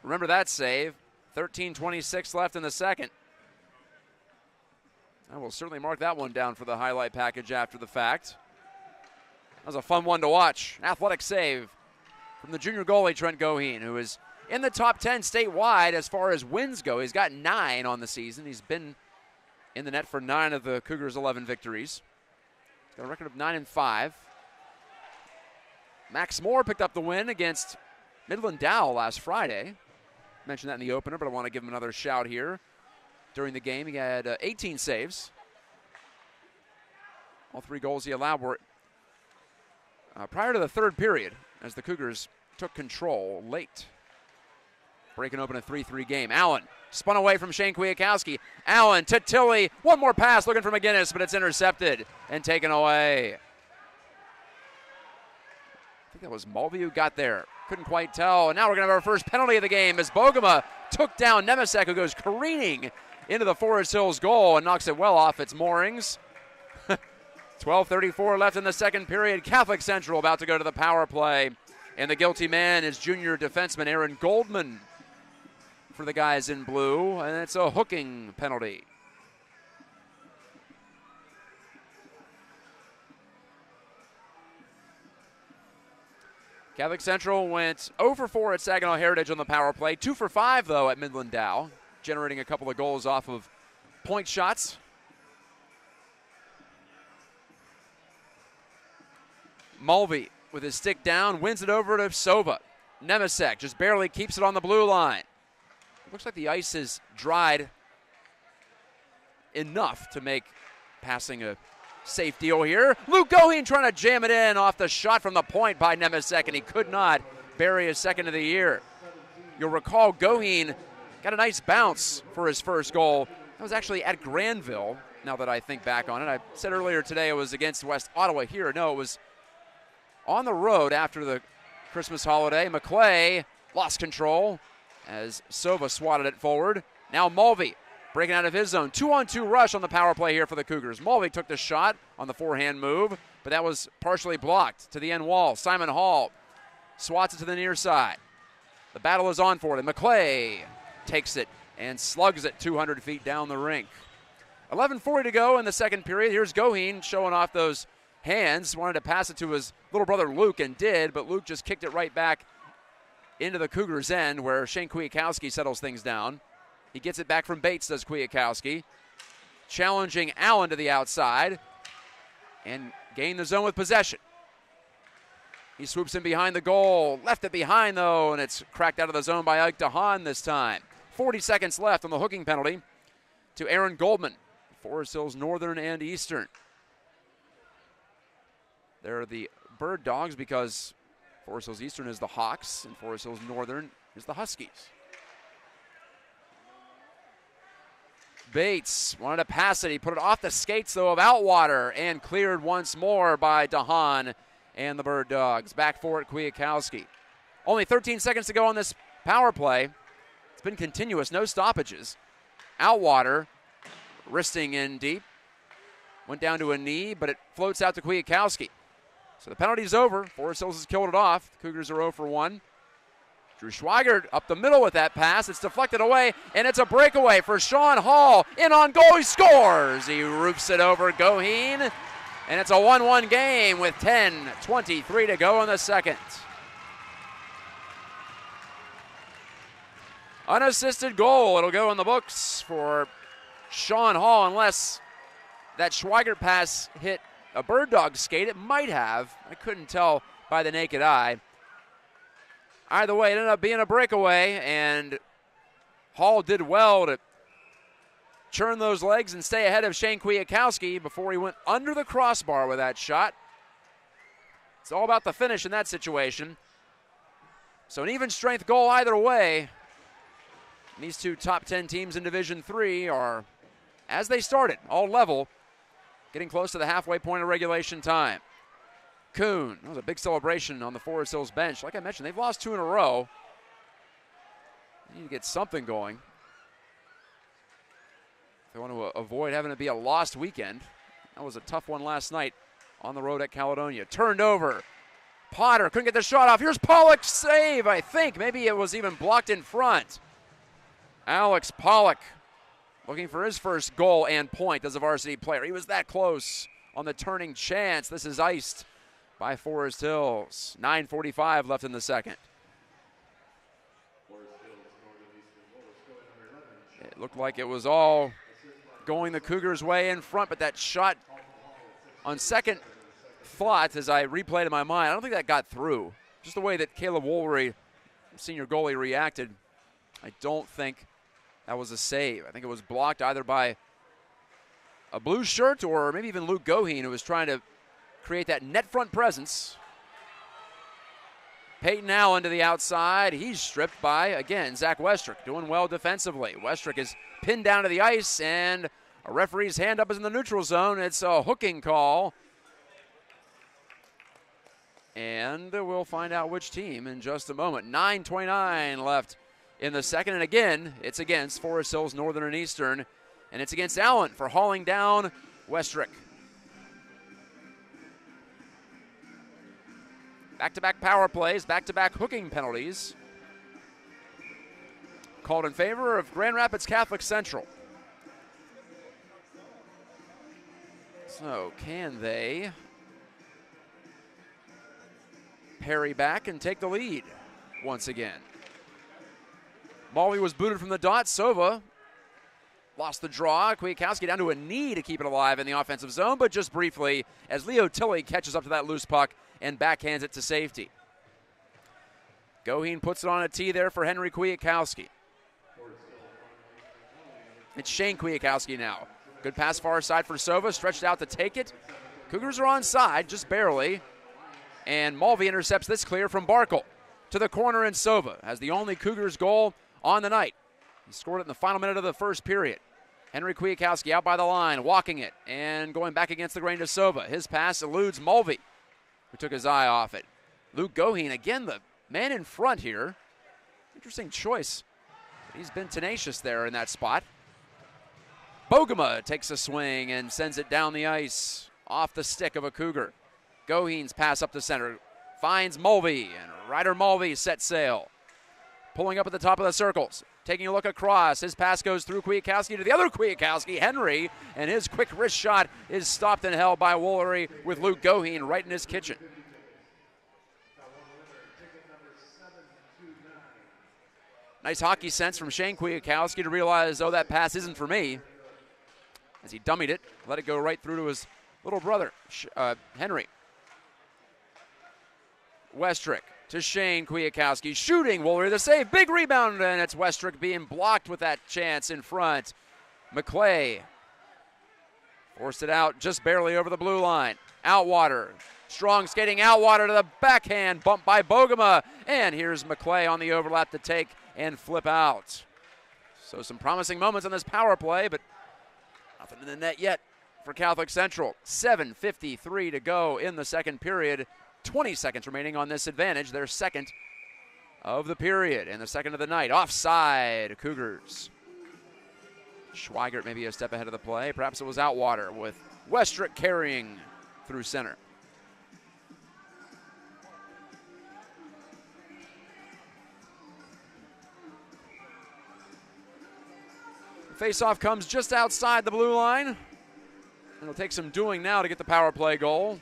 Remember that save. 13:26 left in the second. I will certainly mark that one down for the highlight package after the fact. That was a fun one to watch. Athletic save from the junior goalie, Trent Goheen, who is in the top 10 statewide as far as wins go. He's got 9 on the season. He's been in the net for 9 of the Cougars' 11 victories. He's got a record of 9-5. Max Moore picked up the win against Midland Dow last Friday. Mentioned that in the opener, but I want to give him another shout here. During the game, he had 18 saves. All 3 goals he allowed were prior to the third period, as the Cougars took control late. Breaking open a 3-3 game. Allen spun away from Shane Kwiatkowski. Allen to Tilley. One more pass looking for McGinnis, but it's intercepted and taken away. I think that was Mulvey who got there. Couldn't quite tell. And now we're going to have our first penalty of the game as Bogema took down Nemesek, who goes careening into the Forest Hills goal and knocks it well off its moorings. 12:34 left in the second period. Catholic Central about to go to the power play. And the guilty man is junior defenseman Aaron Goldman for the guys in blue. And it's a hooking penalty. Catholic Central went 0 for 4 at Saginaw Heritage on the power play. 2 for 5, though, at Midland Dow, generating a couple of goals off of point shots. Mulvey with his stick down, wins it over to Sova. Nemesek just barely keeps it on the blue line. It looks like the ice has dried enough to make passing a safe deal here. Luke Goheen trying to jam it in off the shot from the point by Nemesek, and he could not bury his second of the year. You'll recall Goheen got a nice bounce for his first goal. That was actually at Granville, now that I think back on it. I said earlier today it was against West Ottawa here. No, it was on the road after the Christmas holiday. McClay lost control as Sova swatted it forward. Now Mulvey breaking out of his zone. 2-on-2 rush on the power play here for the Cougars. Mulvey took the shot on the forehand move, but that was partially blocked to the end wall. Simon Hall swats it to the near side. The battle is on for it, and McClay takes it and slugs it 200 feet down the rink. 11:40 to go in the second period. Here's Goheen showing off those hands. Wanted to pass it to his little brother Luke and did, but Luke just kicked it right back into the Cougars' end where Shane Kwiatkowski settles things down. He gets it back from Bates, does Kwiatkowski. Challenging Allen to the outside and gain the zone with possession. He swoops in behind the goal. Left it behind, though, and it's cracked out of the zone by Ike DeHaan this time. 40 seconds left on the hooking penalty to Aaron Goldman. Forest Hills Northern and Eastern. They're the Birddogs because Forest Hills Eastern is the Hawks and Forest Hills Northern is the Huskies. Bates wanted to pass it. He put it off the skates, though, of Outwater and cleared once more by DeHaan and the Birddogs. Back for it, Kwiatkowski. Only 13 seconds to go on this power play. It's been continuous, no stoppages. Outwater wristing in deep. Went down to a knee, but it floats out to Kwiatkowski. So the penalty's over. Forest Hills has killed it off. The Cougars are 0 for 1. Drew Schweigert up the middle with that pass. It's deflected away, and it's a breakaway for Sean Hall. In on goal, he scores. He roofs it over Goheen, and it's a 1-1 game with 10:23 to go in the second. Unassisted goal. It'll go in the books for Sean Hall unless that Schweigert pass hit a Birddog skate. It might have. I couldn't tell by the naked eye. Either way, it ended up being a breakaway, and Hall did well to churn those legs and stay ahead of Shane Kwiatkowski before he went under the crossbar with that shot. It's all about the finish in that situation. So an even strength goal either way. And these two top 10 teams in Division III are, as they started, all level, getting close to the halfway point of regulation time. Kuhn, that was a big celebration on the Forest Hills bench. Like I mentioned, they've lost 2 in a row. They need to get something going if they want to avoid having to be a lost weekend. That was a tough one last night on the road at Caledonia. Turned over. Potter couldn't get the shot off. Here's Pollock's save, I think. Maybe it was even blocked in front. Alex Pollock looking for his first goal and point as a varsity player. He was that close on the turning chance. This is iced by Forest Hills. 9:45 left in the second. It looked like it was all going the Cougars' way in front, but that shot on second thought, as I replayed in my mind, I don't think that got through. Just the way that Caleb Woolry, senior goalie, reacted, I don't think that was a save. I think it was blocked either by a blue shirt or maybe even Luke Goheen, who was trying to create that net front presence. Peyton Allen to the outside. He's stripped by, again, Zach Westrick, doing well defensively. Westrick is pinned down to the ice, and a referee's hand up is in the neutral zone. It's a hooking call. And we'll find out which team in just a moment. 9:29 left in the second. And again, it's against Forest Hills Northern and Eastern. And it's against Allen for hauling down Westrick. Back-to-back power plays, back-to-back hooking penalties. Called in favor of Grand Rapids Catholic Central. So can they parry back and take the lead once again? Mulvey was booted from the dot. Sova lost the draw. Kwiatkowski down to a knee to keep it alive in the offensive zone, but just briefly as Leo Tilley catches up to that loose puck and backhands it to safety. Goheen puts it on a tee there for Henry Kwiatkowski. It's Shane Kwiatkowski now. Good pass far side for Sova, stretched out to take it. Cougars are onside, just barely. And Mulvey intercepts this clear from Barkle to the corner, and Sova has the only Cougars goal on the night. He scored it in the final minute of the first period. Henry Kwiatkowski out by the line, walking it, and going back against the grain to Sova. His pass eludes Mulvey, who took his eye off it. Luke Goheen, again, the man in front here. Interesting choice. He's been tenacious there in that spot. Bogema takes a swing and sends it down the ice off the stick of a Cougar. Goheen's pass up the center finds Mulvey, and Ryder Mulvey sets sail. Pulling up at the top of the circles, taking a look across. His pass goes through Kwiatkowski to the other Kwiatkowski, Henry, and his quick wrist shot is stopped and held by Woolery with Luke Goheen right in his kitchen. Nice hockey sense from Shane Kwiatkowski to realize, oh, that pass isn't for me. As he dummied it, let it go right through to his little brother, Henry. Westrick to Shane Kwiatkowski, shooting, Woolery the save, big rebound, and it's Westrick being blocked with that chance in front. McClay forced it out just barely over the blue line. Outwater, strong skating Outwater to the backhand, bumped by Bogema, and here's McClay on the overlap to take and flip out. So some promising moments on this power play, but nothing in the net yet for Catholic Central. 7:53 to go in the second period. 20 seconds remaining on this advantage, their second of the period and the second of the night. Offside, Cougars. Schweigert maybe a step ahead of the play. Perhaps it was Outwater with Westrick carrying through center. Faceoff comes just outside the blue line. It'll take some doing now to get the power play goal.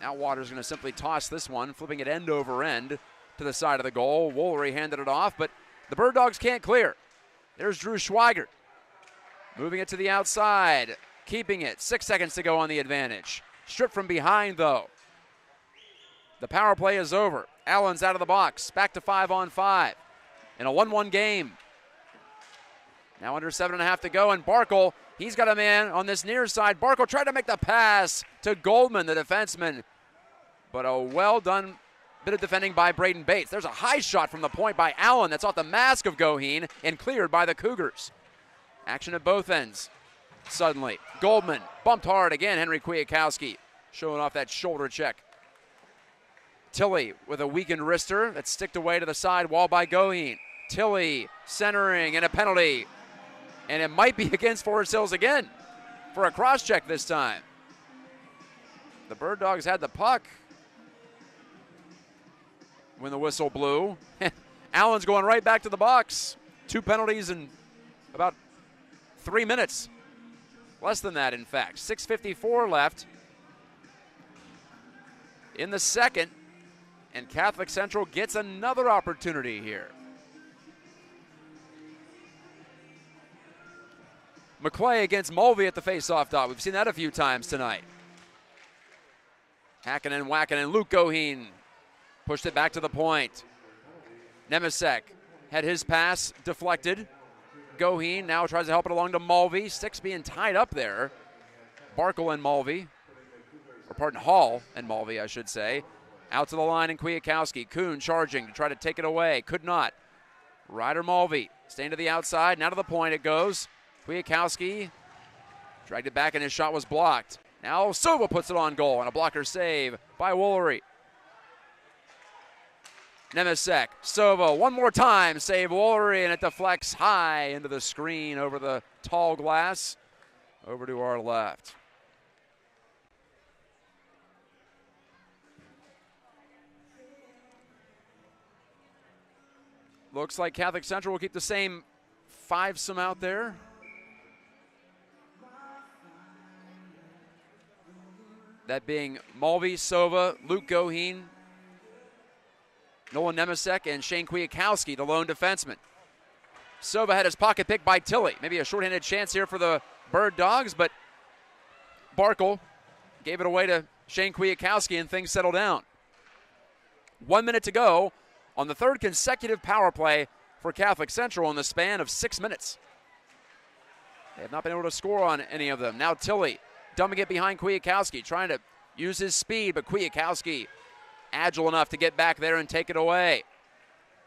Outwater's going to simply toss this one, flipping it end over end. to the side of the goal. Woolery handed it off, but the Birddogs can't clear. There's Drew Schweigert. Moving it to the outside, keeping it. 6 seconds to go on the advantage. Stripped from behind, though. The power play is over. Allen's out of the box. Back to 5-on-5 in a 1-1 game. Now under 7.5 to go, and Barkle, he's got a man on this near side. Barkle tried to make the pass to Goldman, the defenseman, but a well-done bit of defending by Braden Bates. There's a high shot from the point by Allen that's off the mask of Goheen and cleared by the Cougars. Action at both ends. Suddenly, Goldman bumped hard again. Henry Kwiatkowski showing off that shoulder check. Tilley with a weakened wrister that's sticked away to the side wall by Goheen. Tilley centering and a penalty. And it might be against Forest Hills again for a cross-check this time. The Birddogs had the puck when the whistle blew. Allen's going right back to the box. 2 penalties in about 3 minutes. Less than that, in fact. 6:54 left in the second. And Catholic Central gets another opportunity here. McClay against Mulvey at the faceoff dot. We've seen that a few times tonight. Hacking and whacking, and Luke Goheen pushed it back to the point. Nemesek had his pass deflected. Goheen now tries to help it along to Mulvey. Sticks being tied up there. Barkle and Mulvey, or pardon, Hall and Mulvey, I should say. Out to the line and Kwiatkowski. Kuhn charging to try to take it away. Could not. Ryder Mulvey staying to the outside. Now to the point it goes. Kwiatkowski dragged it back and his shot was blocked. Now Sova puts it on goal and a blocker save by Woolery. Nemesek, Sova, one more time, save Woolery, and it deflects high into the screen over the tall glass, over to our left. Looks like Catholic Central will keep the same fivesome out there. That being Mulvey, Sova, Luke Goheen, Nolan Nemesek, and Shane Kwiatkowski, the lone defenseman. Sova had his pocket picked by Tilley. Maybe a shorthanded chance here for the Birddogs, but Barkle gave it away to Shane Kwiatkowski and things settle down. 1 minute to go on the third consecutive power play for Catholic Central in the span of 6 minutes. They have not been able to score on any of them. Now Tilley dumping it behind Kwiatkowski, trying to use his speed, but Kwiatkowski agile enough to get back there and take it away.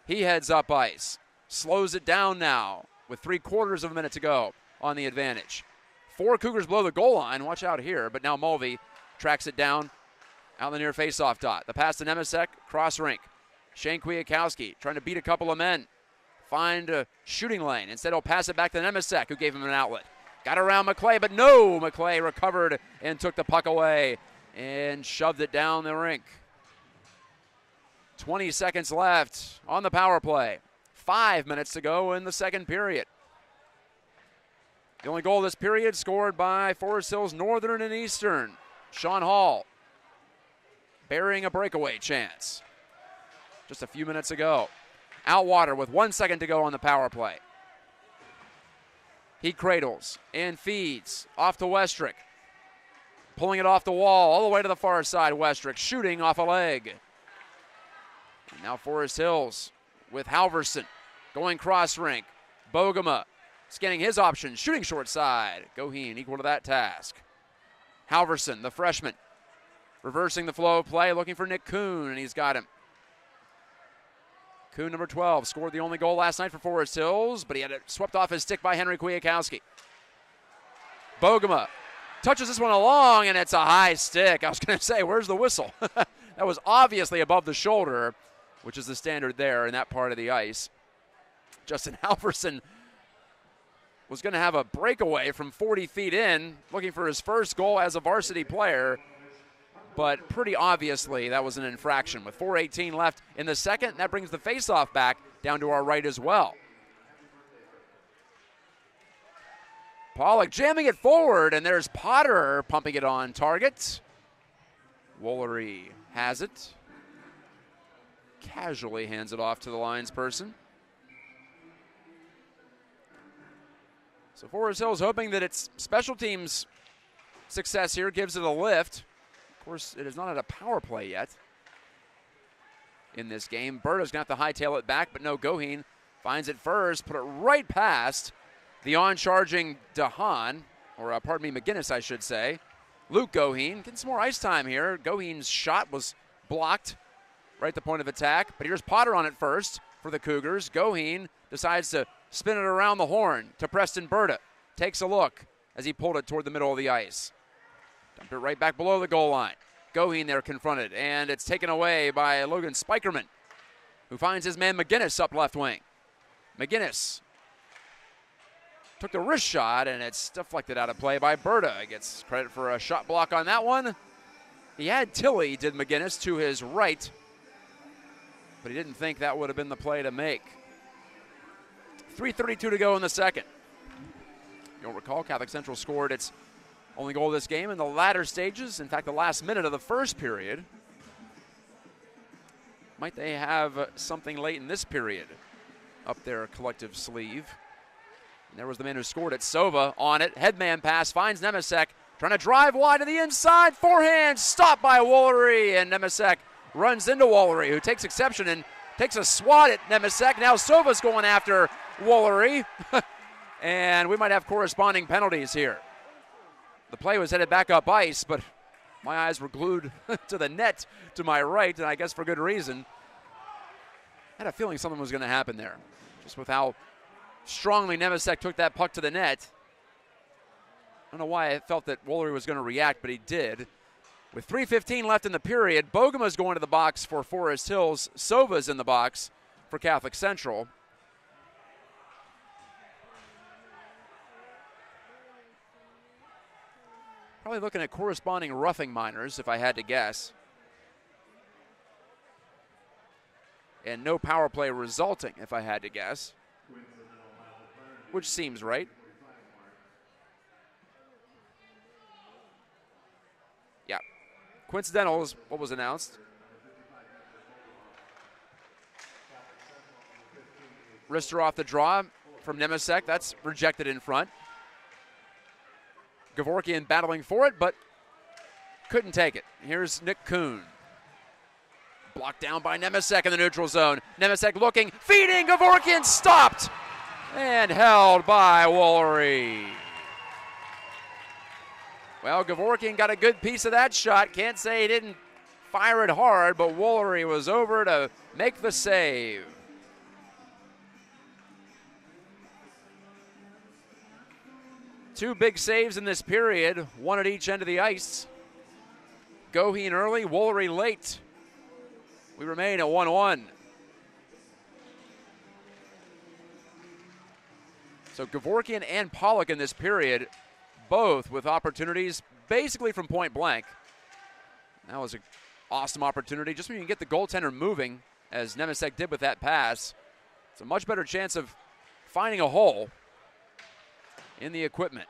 He heads up ice, slows it down now with 3/4 of a minute to go on the advantage. 4 Cougars below the goal line, watch out here, but now Mulvey tracks it down out the near faceoff dot. The pass to Nemesek, cross rink. Shane Kwiatkowski trying to beat a couple of men, find a shooting lane. Instead he'll pass it back to Nemesek, who gave him an outlet. Got around McClay, but no, McClay recovered and took the puck away and shoved it down the rink. 20 seconds left on the power play. 5 minutes to go in the second period. The only goal this period scored by Forest Hills Northern and Eastern. Sean Hall burying a breakaway chance just a few minutes ago. Outwater with 1 second to go on the power play. He cradles and feeds off to Westrick. Pulling it off the wall all the way to the far side. Westrick shooting off a leg. And now Forest Hills with Halverson going cross rink. Bogema scanning his options, shooting short side. Goheen equal to that task. Halverson, the freshman, reversing the flow of play, looking for Nick Kuhn, and he's got him. Kuhn, number 12, scored the only goal last night for Forest Hills, but he had it swept off his stick by Henry Kwiatkowski. Bogema touches this one along, and it's a high stick. I was going to say, where's the whistle? That was obviously above the shoulder, which is the standard there in that part of the ice. Justin Halverson was going to have a breakaway from 40 feet in, looking for his first goal as a varsity player. But pretty obviously that was an infraction. With 4:18 left in the second, that brings the faceoff back down to our right as well. Pollock jamming it forward, and there's Potter pumping it on target. Woolery has it. casually hands it off to the Lions person. So Forest Hills hoping that its special teams success here gives it a lift. Of course, it has not had a power play yet in this game. Birddogs going to have to hightail it back, but no, Goheen finds it first, put it right past the on-charging DeHaan, or McGinnis, I should say. Luke Goheen getting some more ice time here. Goheen's shot was blocked right at the point of attack, but here's Potter on it first for the Cougars. Goheen decides to spin it around the horn to Preston Berta. Takes a look as he pulled it toward the middle of the ice. Dumped it right back below the goal line. Goheen there confronted, and it's taken away by Logan Spikerman, who finds his man McGinnis up left wing. McGinnis took the wrist shot, and it's deflected out of play by Berta. Gets credit for a shot block on that one. He had Tilley, did McGinnis, to his right, but he didn't think that would have been the play to make. 3:32 to go in the second. You'll recall Catholic Central scored its only goal of this game in the latter stages. In fact, the last minute of the first period. Might they have something late in this period up their collective sleeve? And there was the man who scored it, Sova on it. Headman pass, finds Nemesek, trying to drive wide to the inside. Forehand, stopped by Woolery, and Nemesek runs into Woolery, who takes exception and takes a swat at Nemesek. Now Sova's going after Woolery, and we might have corresponding penalties here. The play was headed back up ice, but my eyes were glued to the net to my right, and I guess for good reason. I had a feeling something was going to happen there, just with how strongly Nemesek took that puck to the net. I don't know why I felt that Woolery was going to react, but he did. With 3:15 left in the period, Bogema's going to the box for Forest Hills. Sova's in the box for Catholic Central. Probably looking at corresponding roughing minors, if I had to guess. And no power play resulting, if I had to guess. Which seems right. Yeah. Coincidental is what was announced. Wrister off the draw from Nemesek. That's rejected in front. Gevorkian battling for it, but couldn't take it. Here's Nick Kuhn. Blocked down by Nemesek in the neutral zone. Nemesek looking, feeding, Gevorkian stopped and held by Woolery. Well, Gevorkian got a good piece of that shot. Can't say he didn't fire it hard, but Woolery was over to make the save. Two big saves in this period, one at each end of the ice. Goheen early, Woolery late. We remain at 1-1. So Gevorkian and Pollock in this period, both with opportunities basically from point blank. That was an awesome opportunity. Just when you can get the goaltender moving, as Nemesek did with that pass, it's a much better chance of finding a hole in the equipment.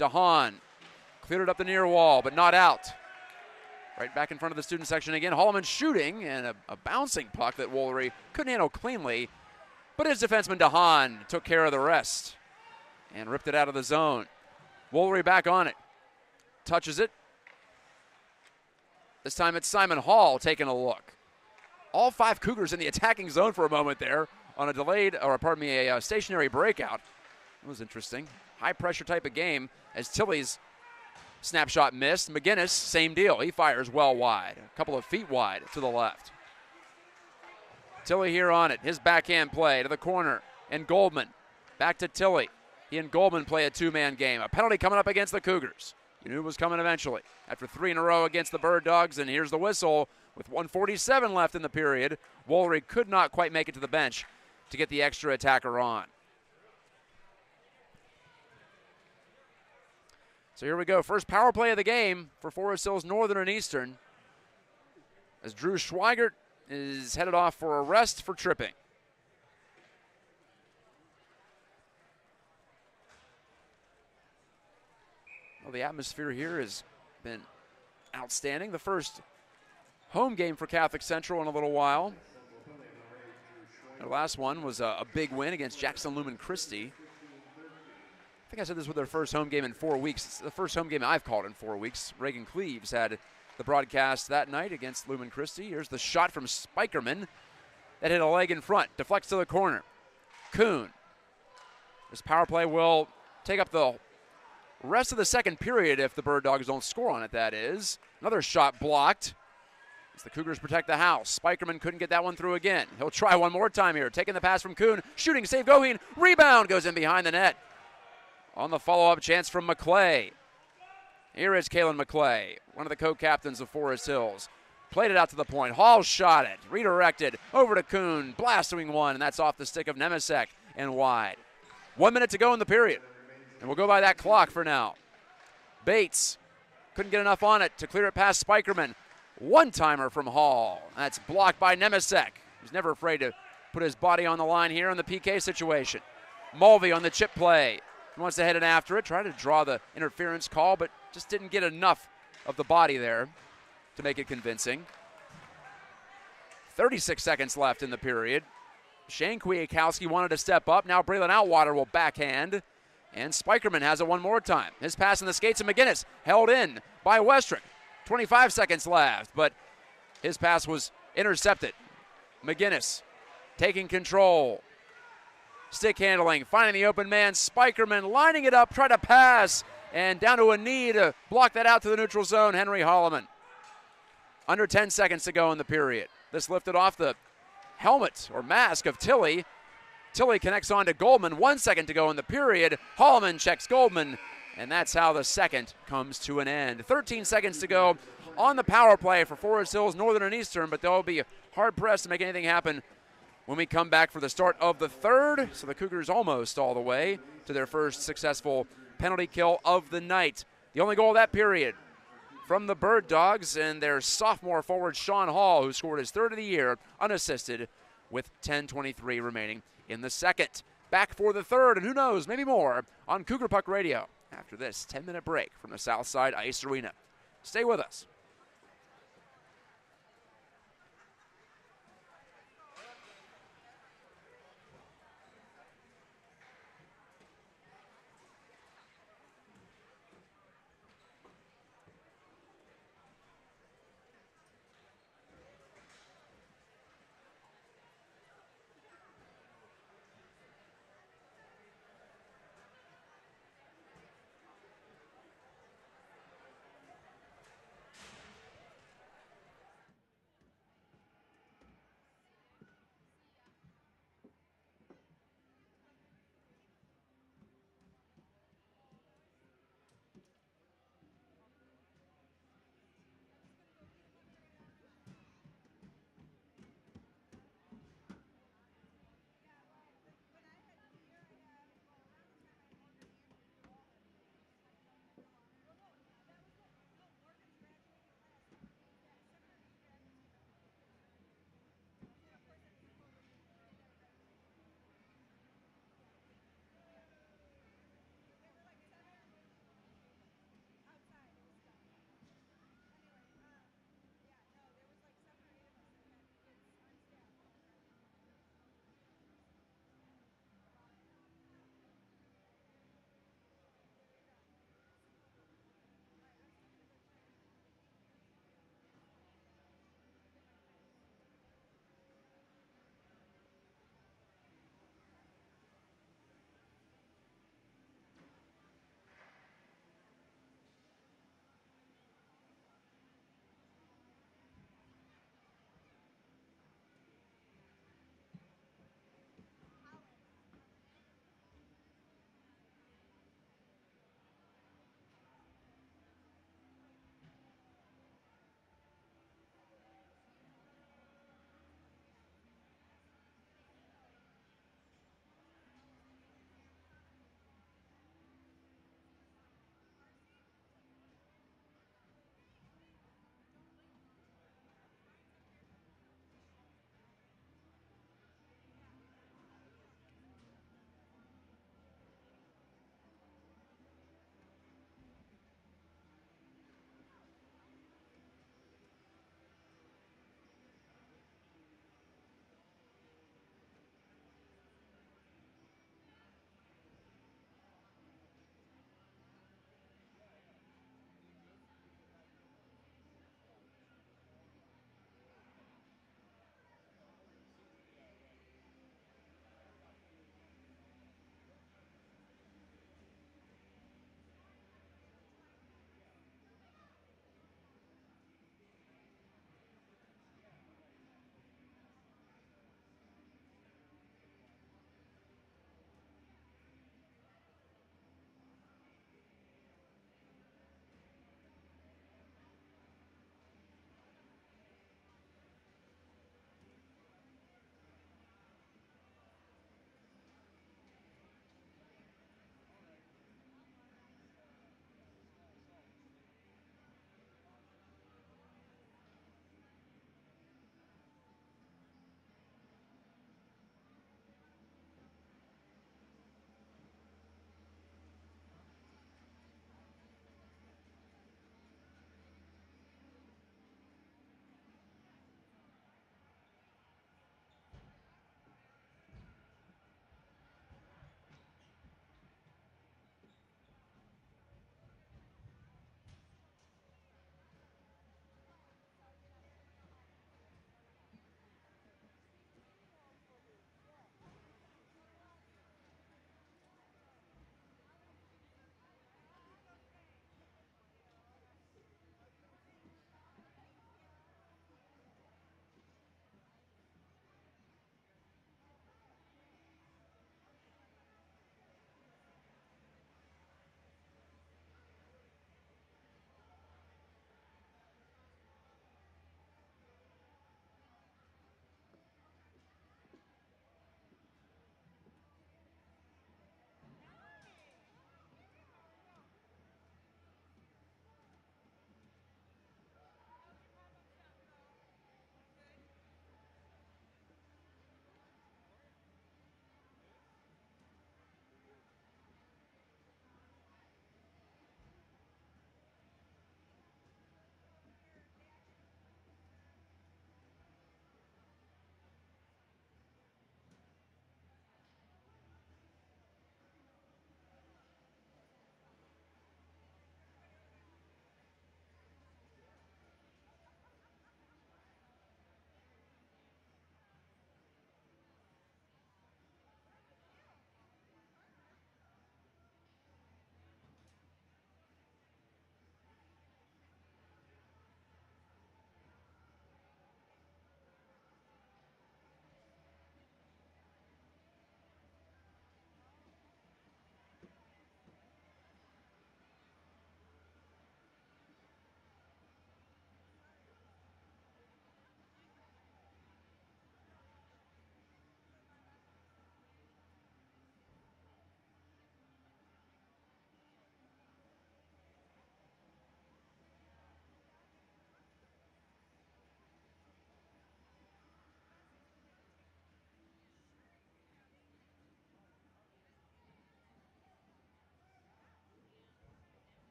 DeHaan cleared it up the near wall, but not out. Right back in front of the student section again. Holloman shooting, and a bouncing puck that Woolery couldn't handle cleanly. But his defenseman DeHaan took care of the rest and ripped it out of the zone. Woolery back on it. Touches it. This time it's Simon Hall taking a look. All five Cougars in the attacking zone for a moment there on a stationary breakout. It was interesting. High pressure type of game as Tilley's snapshot missed. McGinnis, same deal. He fires well wide, a couple of feet wide to the left. Tilley here on it. His backhand play to the corner. And Goldman back to Tilley. He and Goldman play a two-man game. A penalty coming up against the Cougars. You knew it was coming eventually. After 3 in a row against the Birddogs, and here's the whistle. With 1:47 left in the period, Woolery could not quite make it to the bench to get the extra attacker on. So here we go. First power play of the game for Forest Hills Northern and Eastern, as Drew Schweigert is headed off for a rest for tripping. Well, the atmosphere here has been outstanding. The first home game for Catholic Central in a little while. Their last one was a big win against Jackson Lumen Christi. I think I said this was their first home game in 4 weeks. It's the first home game I've called in 4 weeks. Reagan Cleaves had the broadcast that night against Lumen Christi. Here's the shot from Spikerman that hit a leg in front, deflects to the corner. Kuhn. This power play will take up the rest of the second period if the Birddogs don't score on it, that is. Another shot blocked as the Cougars protect the house. Spikerman couldn't get that one through again. He'll try one more time here. Taking the pass from Kuhn. Shooting, save, Goheen. Rebound goes in behind the net. On the follow-up chance from McClay. Here is Kalen McClay, one of the co-captains of Forest Hills. Played it out to the point. Hall shot it. Redirected over to Kuhn. Blasting one, and that's off the stick of Nemesek and wide. 1 minute to go in the period. And we'll go by that clock for now. Bates couldn't get enough on it to clear it past Spikerman. One-timer from Hall. That's blocked by Nemesek. He's never afraid to put his body on the line here in the PK situation. Mulvey on the chip play. He wants to head in after it. Tried to draw the interference call, but just didn't get enough of the body there to make it convincing. 36 seconds left in the period. Shane Kwiatkowski wanted to step up. Now Braylon Outwater will backhand. And Spikerman has it one more time. His pass in the skates of McGinnis, held in by Westrick. 25 seconds left, but his pass was intercepted. McGinnis taking control. Stick handling, finding the open man. Spikerman lining it up, try to pass, and down to a knee to block that out to the neutral zone, Henry Holloman. Under 10 seconds to go in the period. This lifted off the helmet or mask of Tilley. Tilley connects on to Goldman. 1 second to go in the period. Holloman checks Goldman, and that's how the second comes to an end. 13 seconds to go on the power play for Forest Hills, Northern and Eastern, but they'll be hard-pressed to make anything happen when we come back for the start of the third. So the Cougars almost all the way to their first successful penalty kill of the night. The only goal of that period from the Birddogs and their sophomore forward Sean Hall, who scored his third of the year unassisted with 10:23 remaining in the second. Back for the third, and who knows, maybe more on Cougar Puck Radio after this 10-minute break from the Southside Ice Arena. Stay with us.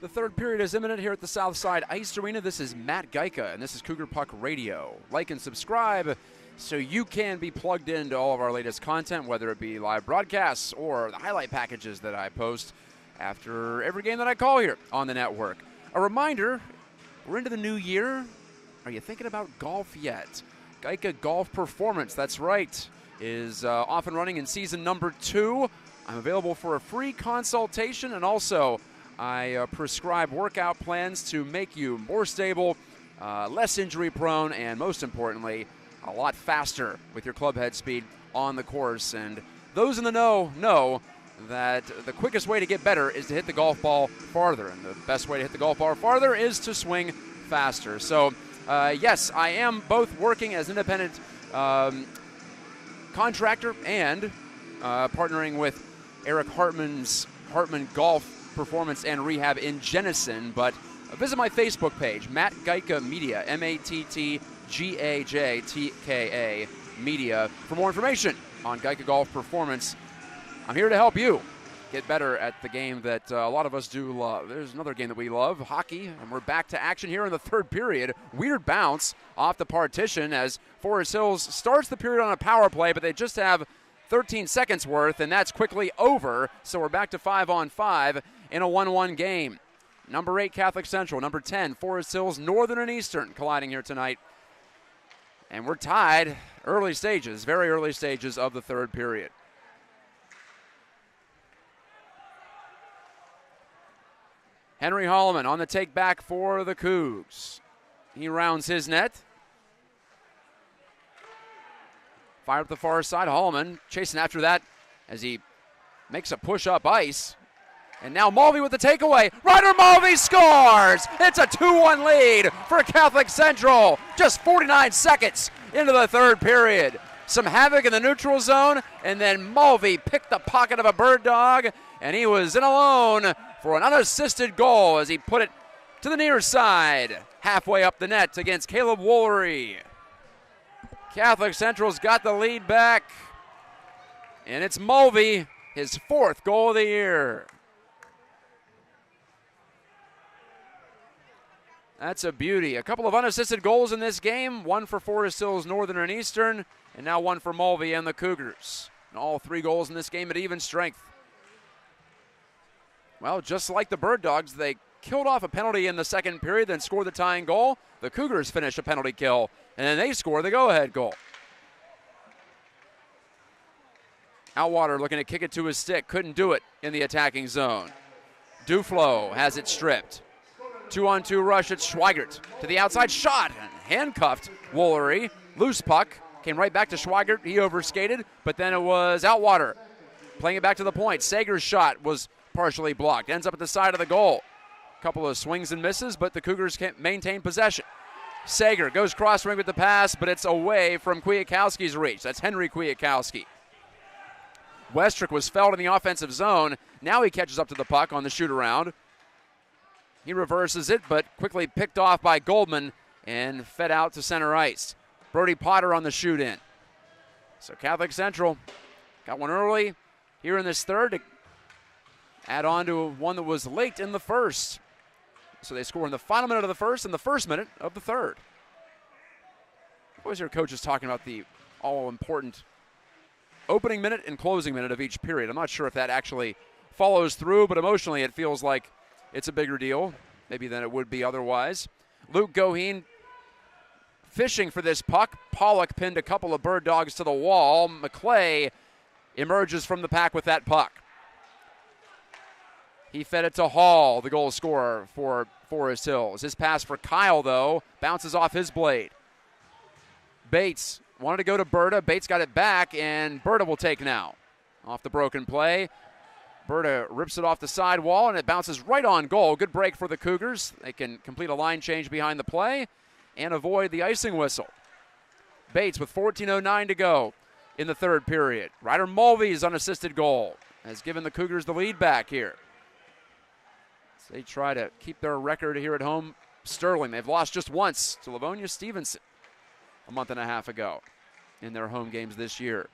The third period is imminent here at the Southside Ice Arena. This is Matt Gajtka, and this is Cougar Puck Radio. Like and subscribe so you can be plugged into all of our latest content, whether it be live broadcasts or the highlight packages that I post after every game that I call here on the network. A reminder, we're into the new year. Are you thinking about golf yet? Gajtka Golf Performance, that's right, is off and running in season number 2. I'm available for a free consultation, and also I prescribe workout plans to make you more stable, less injury prone, and most importantly, a lot faster with your club head speed on the course. And those in the know that the quickest way to get better is to hit the golf ball farther, and the best way to hit the golf ball farther is to swing faster. So yes, I am both working as an independent contractor and partnering with Eric Hartman's Hartman Golf Performance and Rehab in Jenison. But visit my Facebook page, Matt Gajtka Media, MattGajtka Media, for more information on Gajtka Golf Performance. I'm here to help you get better at the game that a lot of us do love. There's another game that we love, hockey, and we're back to action here in the third period. Weird bounce off the partition as Forest Hills starts the period on a power play, but they just have 13 seconds worth, and that's quickly over. So we're back to 5-on-5 in a 1-1 game. Number 8, Catholic Central. Number 10, Forest Hills, Northern and Eastern colliding here tonight. And we're tied early stages, very early stages of the third period. Henry Holloman on the take back for the Cougs. He rounds his net. Fire up the far side. Holloman chasing after that as he makes a push up ice. And now Mulvey with the takeaway. Ryder Mulvey scores! It's a 2-1 lead for Catholic Central. Just 49 seconds into the third period. Some havoc in the neutral zone, and then Mulvey picked the pocket of a bird dog, and he was in alone for an unassisted goal as he put it to the near side, halfway up the net against Caleb Woolery. Catholic Central's got the lead back, and it's Mulvey, his 4th goal of the year. That's a beauty. A couple of unassisted goals in this game, one for Forest Hills Northern and Eastern, and now one for Mulvey and the Cougars. And all 3 goals in this game at even strength. Well, just like the Birddogs, they killed off a penalty in the second period, then scored the tying goal. The Cougars finish a penalty kill, and then they score the go-ahead goal. Outwater looking to kick it to his stick. Couldn't do it in the attacking zone. Duflo has it stripped. 2-on-2 rush at Schweigert. To the outside shot. Handcuffed Woolery. Loose puck. Came right back to Schweigert. He overskated, but then it was Outwater playing it back to the point. Sager's shot was partially blocked. Ends up at the side of the goal. A couple of swings and misses, but the Cougars can't maintain possession. Sager goes cross-ring with the pass, but it's away from Kwiatkowski's reach. That's Henry Kwiatkowski. Westrick was felled in the offensive zone. Now he catches up to the puck on the shoot-around. He reverses it, but quickly picked off by Goldman and fed out to center ice. Brody Potter on the shoot-in. So Catholic Central got one early here in this third to add on to one that was late in the first. So they score in the final minute of the first and the first minute of the third. I always hear coaches talking about the all-important opening minute and closing minute of each period. I'm not sure if that actually follows through, but emotionally it feels like it's a bigger deal, maybe than it would be otherwise. Luke Goheen fishing for this puck. Pollock pinned a couple of Birddogs to the wall. McClay emerges from the pack with that puck. He fed it to Hall, the goal scorer for Forest Hills. His pass for Kyle, though, bounces off his blade. Bates wanted to go to Berta. Bates got it back, and Berta will take now. Off the broken play. Berta rips it off the side wall, and it bounces right on goal. Good break for the Cougars. They can complete a line change behind the play and avoid the icing whistle. Bates with 14:09 to go in the third period. Ryder Mulvey's unassisted goal has given the Cougars the lead back here. So they try to keep their record here at home sterling. They've lost just once to Livonia Stevenson a month and a half ago in their home games this year.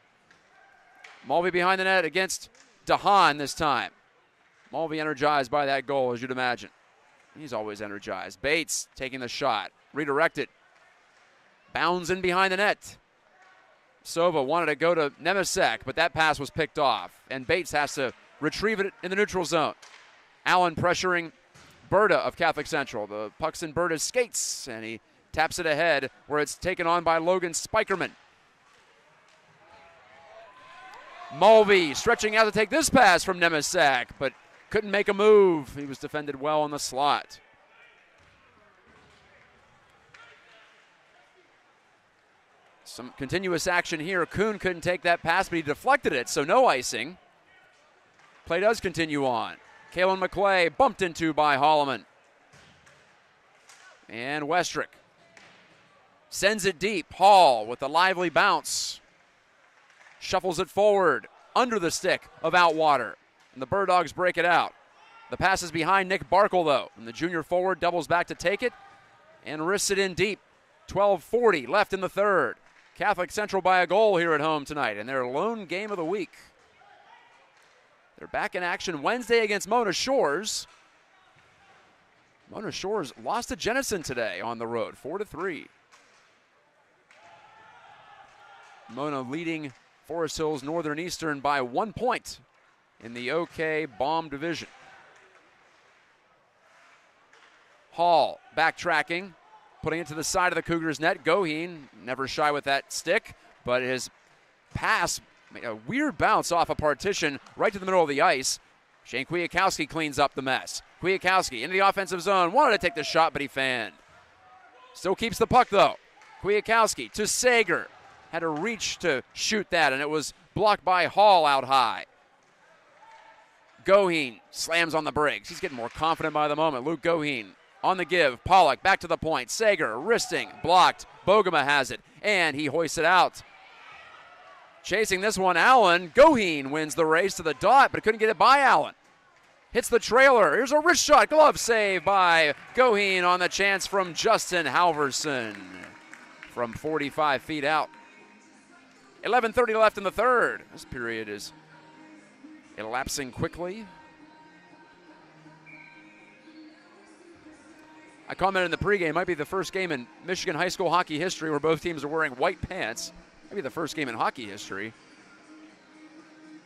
Mulvey behind the net against DeHaan this time. Mulvey energized by that goal, as you'd imagine. He's always energized. Bates taking the shot. Redirected. Bounds in behind the net. Sova wanted to go to Nemesek, but that pass was picked off. And Bates has to retrieve it in the neutral zone. Allen pressuring Berta of Catholic Central. The puck's in Berta's skates, and he taps it ahead where it's taken on by Logan Spikerman. Mulvey stretching out to take this pass from Nemesek, but couldn't make a move. He was defended well in the slot. Some continuous action here. Kuhn couldn't take that pass, but he deflected it, so no icing. Play does continue on. Kalen McClay bumped into by Holloman. And Westrick sends it deep. Hall with a lively bounce. Shuffles it forward under the stick of Outwater. And the Birddogs break it out. The pass is behind Nick Barkle, though. And the junior forward doubles back to take it and risks it in deep. 12:40 left in the third. Catholic Central by a goal here at home tonight, and their lone game of the week. They're back in action Wednesday against Mona Shores. Mona Shores lost to Jenison today on the road, 4-3. Mona leading Forest Hills Northern Eastern by 1 point in the OK Bomb Division. Hall backtracking, putting it to the side of the Cougars' net. Goheen, never shy with that stick, but his pass made a weird bounce off a partition right to the middle of the ice. Shane Kwiatkowski cleans up the mess. Kwiatkowski into the offensive zone, wanted to take the shot, but he fanned. Still keeps the puck, though. Kwiatkowski to Sager. Had to reach to shoot that, and it was blocked by Hall out high. Goheen slams on the brakes. He's getting more confident by the moment. Luke Goheen on the give. Pollock back to the point. Sager wristing, blocked. Bogema has it, and he hoists it out. Chasing this one, Allen. Goheen wins the race to the dot, but couldn't get it by Allen. Hits the trailer. Here's a wrist shot. Glove save by Goheen on the chance from Justin Halverson from 45 feet out. 11:30 left in the third. This period is elapsing quickly. I commented in the pregame, might be the first game in Michigan high school hockey history where both teams are wearing white pants. Maybe the first game in hockey history.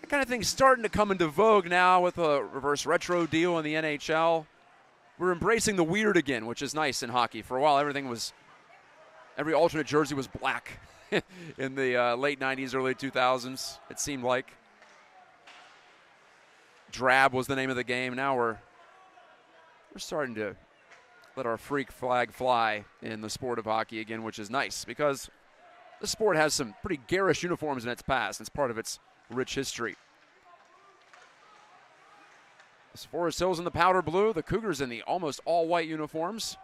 That kind of thing's starting to come into vogue now with a reverse retro deal in the NHL. We're embracing the weird again, which is nice in hockey. For a while, every alternate jersey was black in the late 90s, early 2000s, it seemed like. Drab was the name of the game. Now we're starting to let our freak flag fly in the sport of hockey again, which is nice because the sport has some pretty garish uniforms in its past. It's part of its rich history. As Forest Hills in the powder blue, the Cougars in the almost all-white uniforms.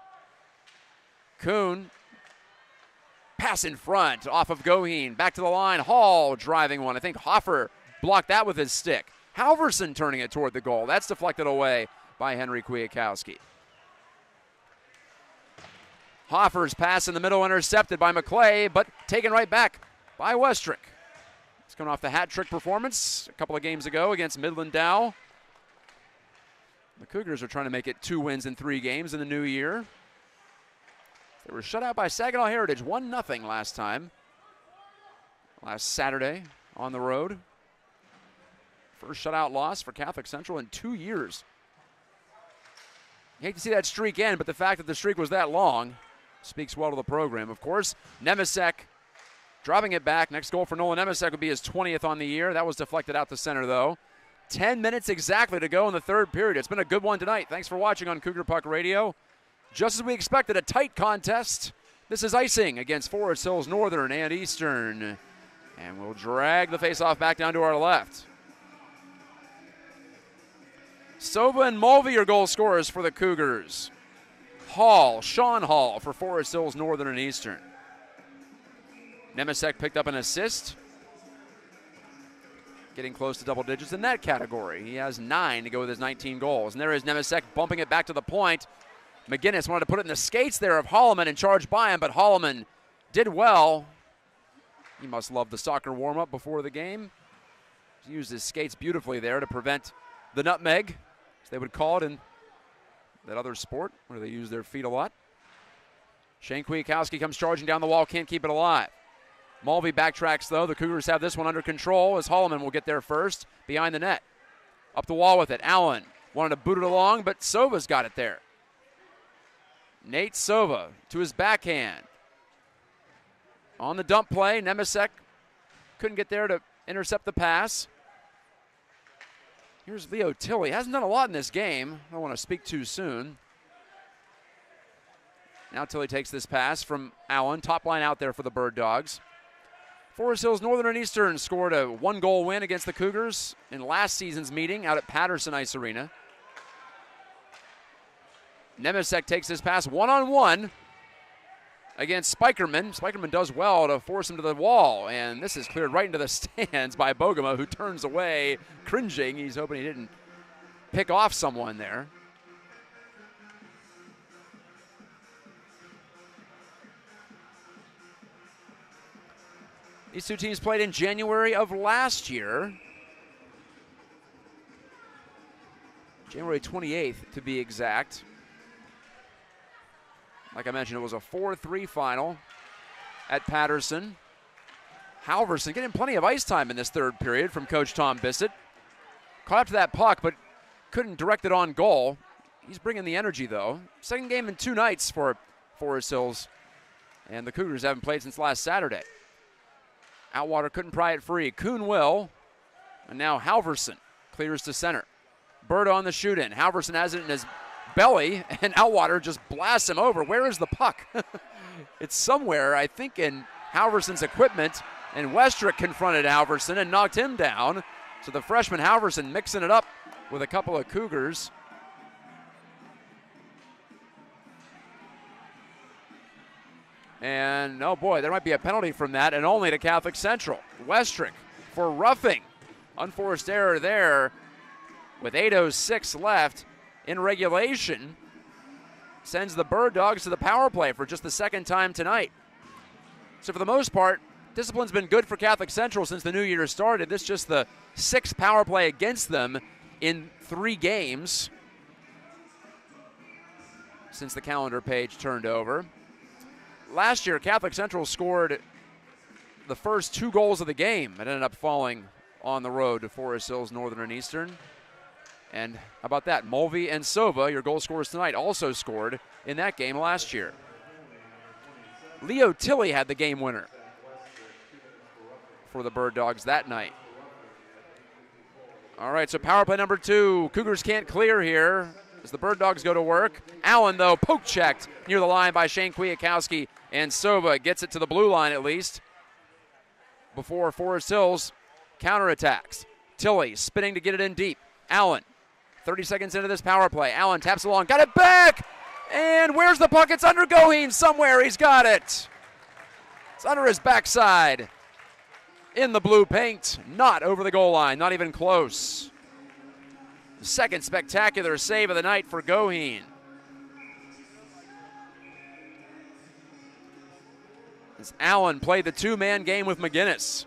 Kuhn, pass in front off of Goheen, back to the line. Hall driving one. I think Hoffer blocked that with his stick. Halverson turning it toward the goal. That's deflected away by Henry Kwiatkowski. Hoffer's pass in the middle intercepted by McClay, but taken right back by Westrick. It's coming off the hat trick performance a couple of games ago against Midland Dow. The Cougars are trying to make it 2 wins in 3 games in the new year. They were shut out by Saginaw Heritage 1-0 last time. Last Saturday on the road. First shutout loss for Catholic Central in 2 years. You hate to see that streak end, but the fact that the streak was that long speaks well to the program. Of course, Nemesek dropping it back. Next goal for Nolan Nemesek would be his 20th on the year. That was deflected out to center, though. 10 minutes exactly to go in the third period. It's been a good one tonight. Thanks for watching on Cougar Puck Radio. Just as we expected, a tight contest. This is icing against Forest Hills Northern and Eastern. And we'll drag the faceoff back down to our left. Sova and Mulvey are goal scorers for the Cougars. Hall, Sean Hall for Forest Hills Northern and Eastern. Nemesek picked up an assist. Getting close to double digits in that category. He has 9 to go with his 19 goals. And there is Nemesek bumping it back to the point. McGinnis wanted to put it in the skates there of Holloman and charge by him, but Holloman did well. He must love the soccer warm-up before the game. He used his skates beautifully there to prevent the nutmeg, as they would call it in that other sport where they use their feet a lot. Shane Kwiatkowski comes charging down the wall, can't keep it alive. Mulvey backtracks, though. The Cougars have this one under control as Holloman will get there first, behind the net. Up the wall with it. Allen wanted to boot it along, but Sova's got it there. Nate Sova to his backhand. On the dump play, Nemesek couldn't get there to intercept the pass. Here's Leo Tilley. Hasn't done a lot in this game. I don't want to speak too soon. Now Tilley takes this pass from Allen. Top line out there for the Birddogs. Forest Hills Northern and Eastern scored a 1-goal win against the Cougars in last season's meeting out at Patterson Ice Arena. Nemesek takes this pass one-on-one against Spikerman. Spikerman does well to force him to the wall, and this is cleared right into the stands by Bogema, who turns away, cringing. He's hoping he didn't pick off someone there. These two teams played in January of last year. January 28th, to be exact. Like I mentioned, it was a 4-3 final at Patterson. Halverson getting plenty of ice time in this third period from Coach Tom Bissett. Caught up to that puck, but couldn't direct it on goal. He's bringing the energy, though. Second game in 2 nights for Forest Hills, and the Cougars haven't played since last Saturday. Outwater couldn't pry it free. Kuhn will, and now Halverson clears to center. Bird on the shoot-in. Halverson has it in his belly, and Outwater just blasts him over. Where is the puck? It's somewhere, I think, in Halverson's equipment, and Westrick confronted Halverson and knocked him down. So the freshman Halverson mixing it up with a couple of Cougars. And, oh boy, there might be a penalty from that, and only to Catholic Central. Westrick for roughing. Unforced error there with 8:06 left in regulation. Sends the Birddogs to the power play for just the second time tonight. So for the most part, discipline's been good for Catholic Central since the new year started. This is just the 6th power play against them in 3 games since the calendar page turned over. Last year, Catholic Central scored the first 2 goals of the game. It ended up falling on the road to Forest Hills Northern and Eastern. And how about that? Mulvey and Sova, your goal scorers tonight, also scored in that game last year. Leo Tilley had the game winner for the Birddogs that night. All right, so power play number 2. Cougars can't clear here as the Birddogs go to work. Allen, though, poke checked near the line by Shane Kwiatkowski, and Sova gets it to the blue line at least before Forest Hills counterattacks. Tilley spinning to get it in deep. Allen, 30 seconds into this power play. Allen taps along, got it back, and where's the puck? It's under Goheen somewhere. He's got it. It's under his backside in the blue paint, not over the goal line, not even close. Second spectacular save of the night for Goheen. As Allen played the 2-man game with McGinnis.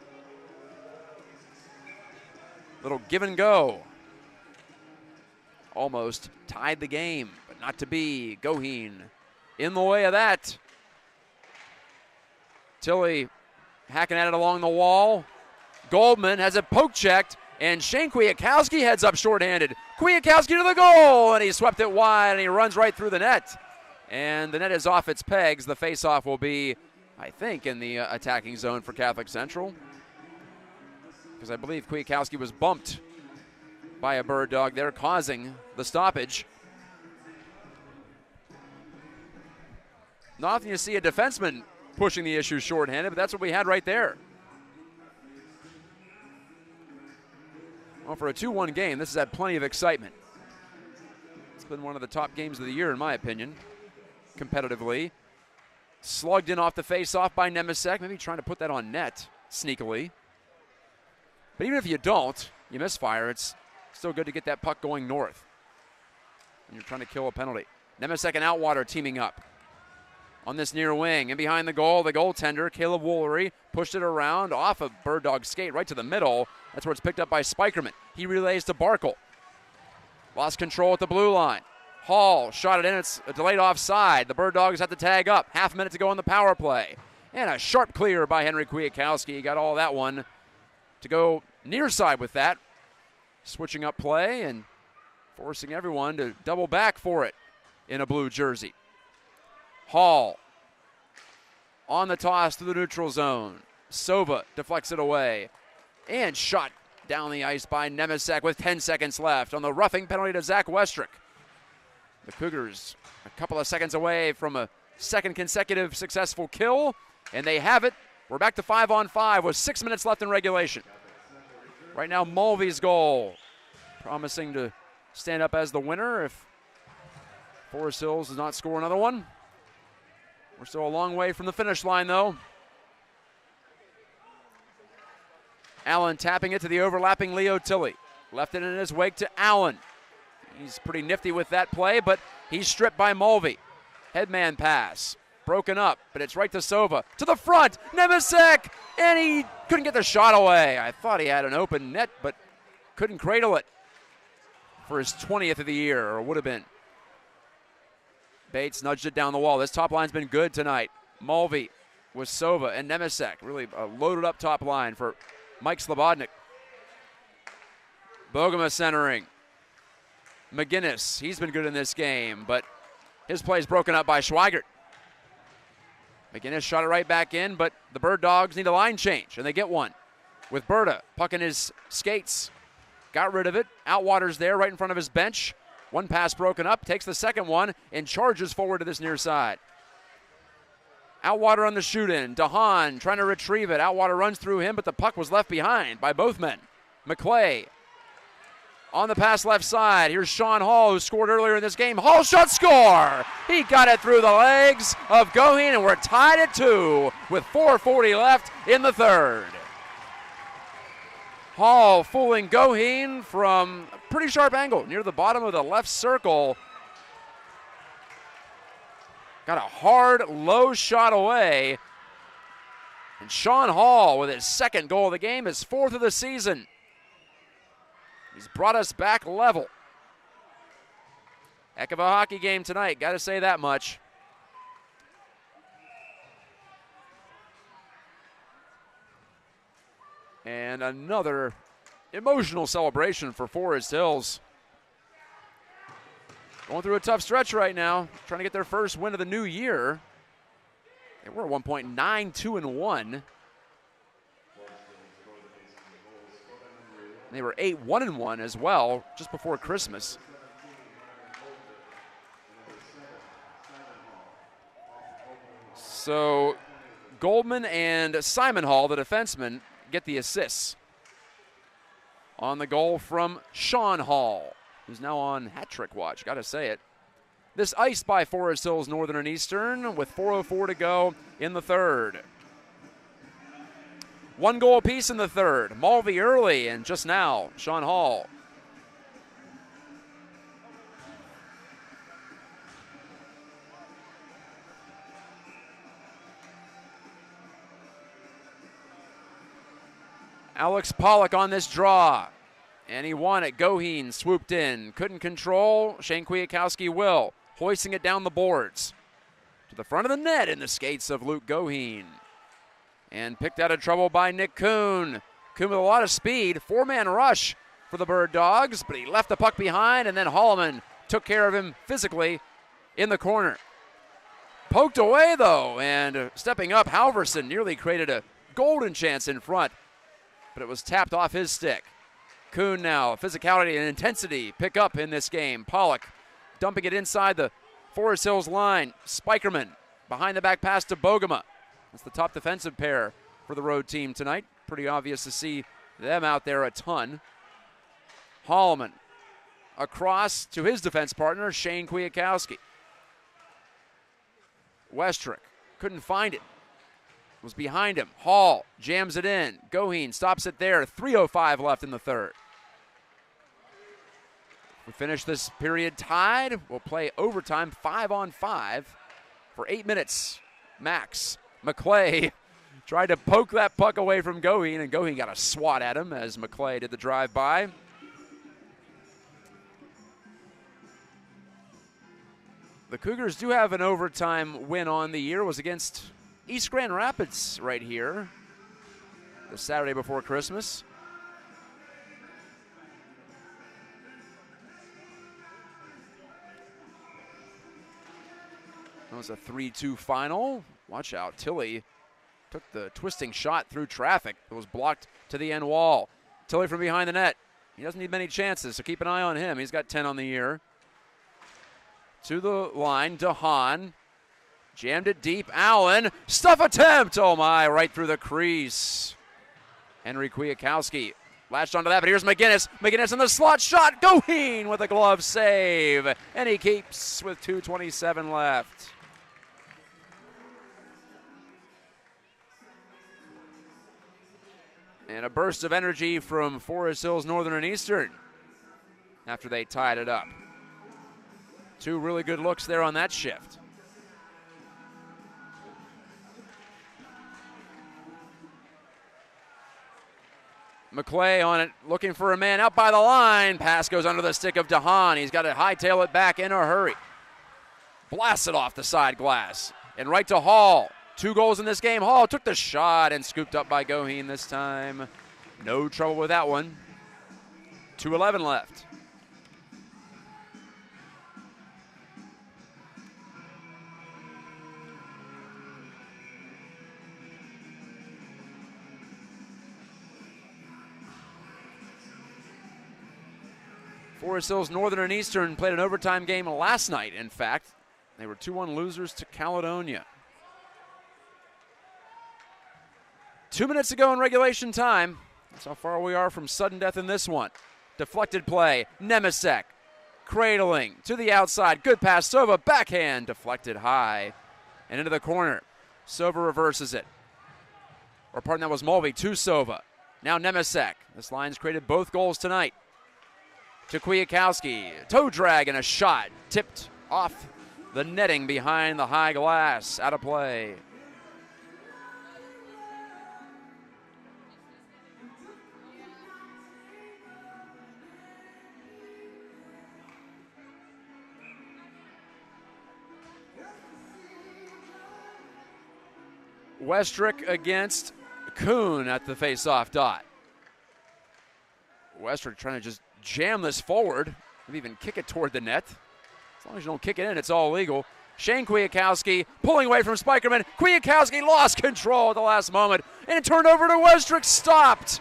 Little give and go. Almost tied the game, but not to be. Goheen in the way of that. Tilley hacking at it along the wall. Goldman has it poke checked, and Shane Kwiatkowski heads up shorthanded. Kwiatkowski to the goal, and he swept it wide, and he runs right through the net. And the net is off its pegs. The faceoff will be, I think, in the attacking zone for Catholic Central, because I believe Kwiatkowski was bumped by a Birddog there, causing the stoppage. Not often you see a defenseman pushing the issue shorthanded, but that's what we had right there. Well, for a 2-1 game, this has had plenty of excitement. It's been one of the top games of the year, in my opinion, competitively. Slugged in off the face-off by Nemesek, maybe trying to put that on net sneakily. But even if you don't, you misfire, it's still good to get that puck going north. And you're trying to kill a penalty. Nemesek and Outwater teaming up on this near wing. And behind the goal, the goaltender, Caleb Woolery, pushed it around off of Birddog's skate right to the middle. That's where it's picked up by Spikerman. He relays to Barkle. Lost control at the blue line. Hall shot it in. It's a delayed offside. The Birddogs have to tag up. Half a minute to go on the power play. And a sharp clear by Henry Kwiatkowski. He got all that one to go near side with that. Switching up play and forcing everyone to double back for it in a blue jersey. Hall on the toss to the neutral zone. Sova deflects it away. And shot down the ice by Nemesek with 10 seconds left on the roughing penalty to Zach Westrick. The Cougars a couple of seconds away from a second consecutive successful kill, and they have it. We're back to 5-on-5 with 6 minutes left in regulation. Right now, Mulvey's goal, promising to stand up as the winner if Forest Hills does not score another one. We're still a long way from the finish line, though. Allen tapping it to the overlapping Leo Tilley. Left it in his wake to Allen. He's pretty nifty with that play, but he's stripped by Mulvey. Headman pass. Broken up, but it's right to Sova. To the front, Nemesek! And he couldn't get the shot away. I thought he had an open net, but couldn't cradle it for his 20th of the year, or would have been. Bates nudged it down the wall. This top line's been good tonight. Mulvey with Sova and Nemesek. Really a loaded up top line for Mike Slobodnik. Bogema centering. McGinnis, he's been good in this game, but his play is broken up by Schweigert. McGinnis shot it right back in, but the Birddogs need a line change, and they get one. With Berta, puck in his skates. Got rid of it. Outwater's there right in front of his bench. One pass broken up, takes the second one, and charges forward to this near side. Outwater on the shoot-in. DeHaan trying to retrieve it. Outwater runs through him, but the puck was left behind by both men. McClay on the pass left side. Here's Sean Hall, who scored earlier in this game. Hall shot, score! He got it through the legs of Goheen, and we're tied at 2 with 4:40 left in the third. Hall fooling Goheen from a pretty sharp angle near the bottom of the left circle. Got a hard, low shot away. And Sean Hall with his second goal of the game, his 4th of the season. He's brought us back level. Heck of a hockey game tonight, got to say that much. And another emotional celebration for Forest Hills. Going through a tough stretch right now, trying to get their first win of the new year. They were at one point 9-2-1. They were 8-1-1 as well, just before Christmas. So Goldman and Simon Hall, the defenseman, get the assists on the goal from Sean Hall, who's now on hat trick watch, got to say it. This iced by Forest Hills Northern and Eastern with 4:04 to go in the third. 1 goal apiece in the third. Mulvey early, and just now, Sean Hall. Alex Pollock on this draw, and he won it. Goheen swooped in, couldn't control. Shane Kwiatkowski will, hoisting it down the boards to the front of the net in the skates of Luke Goheen. And picked out of trouble by Nick Kuhn. Kuhn with a lot of speed, 4-man rush for the Birddogs, but he left the puck behind, and then Holloman took care of him physically in the corner. Poked away, though, and stepping up, Halverson nearly created a golden chance in front, but it was tapped off his stick. Kuhn now, physicality and intensity pick up in this game. Pollock dumping it inside the Forest Hills line. Spikerman behind the back pass to Bogema. That's the top defensive pair for the road team tonight. Pretty obvious to see them out there a ton. Holloman across to his defense partner, Shane Kwiatkowski. Westrick couldn't find it. Was behind him. Hall jams it in. Goheen stops it there. 3:05 left in the third. We finish this period tied. We'll play overtime 5-on-5 for 8 minutes max. McClay tried to poke that puck away from Goheen, and Goheen got a swat at him as McClay did the drive-by. the Cougars do have an overtime win on the year. It was against East Grand Rapids right here the Saturday before Christmas. That was a 3-2 final. Watch out, Tilley took the twisting shot through traffic. It was blocked to the end wall. Tilley from behind the net. He doesn't need many chances, so keep an eye on him. He's got 10 on the year. To the line, DeHaan. Jammed it deep, Allen. Stuff attempt, oh my, right through the crease. Henry Kwiatkowski latched onto that, but here's McGinnis. McGinnis in the slot shot. Goheen with a glove save. And he keeps with 2:27 left. And a burst of energy from Forest Hills Northern and Eastern after they tied it up. Two really good looks there on that shift. McClay on it, looking for a man out by the line. Pass goes under the stick of DeHaan. He's got to hightail it back in a hurry. Blasts it off the side glass. And right to Hall. 2 goals in this game. Hall took the shot and scooped up by Goheen this time. No trouble with that one. 2:11 left. Forest Hills Northern and Eastern played an overtime game last night, in fact. They were 2-1 losers to Caledonia. 2 minutes to go in regulation time. That's how far we are from sudden death in this one. Deflected play, Nemesek cradling to the outside. Good pass, Sova, backhand, deflected high and into the corner. Sova reverses it. Or pardon, that was Mulvey to Sova. Now Nemesek. This line's created both goals tonight. To Kwiatkowski, toe drag and a shot. Tipped off the netting behind the high glass, out of play. Westrick against Kuhn at the face-off dot. Westrick trying to just jam this forward, maybe even kick it toward the net. As long as you don't kick it in, it's all legal. Shane Kwiatkowski pulling away from Spikerman. Kwiatkowski lost control at the last moment and turned over to Westrick, stopped.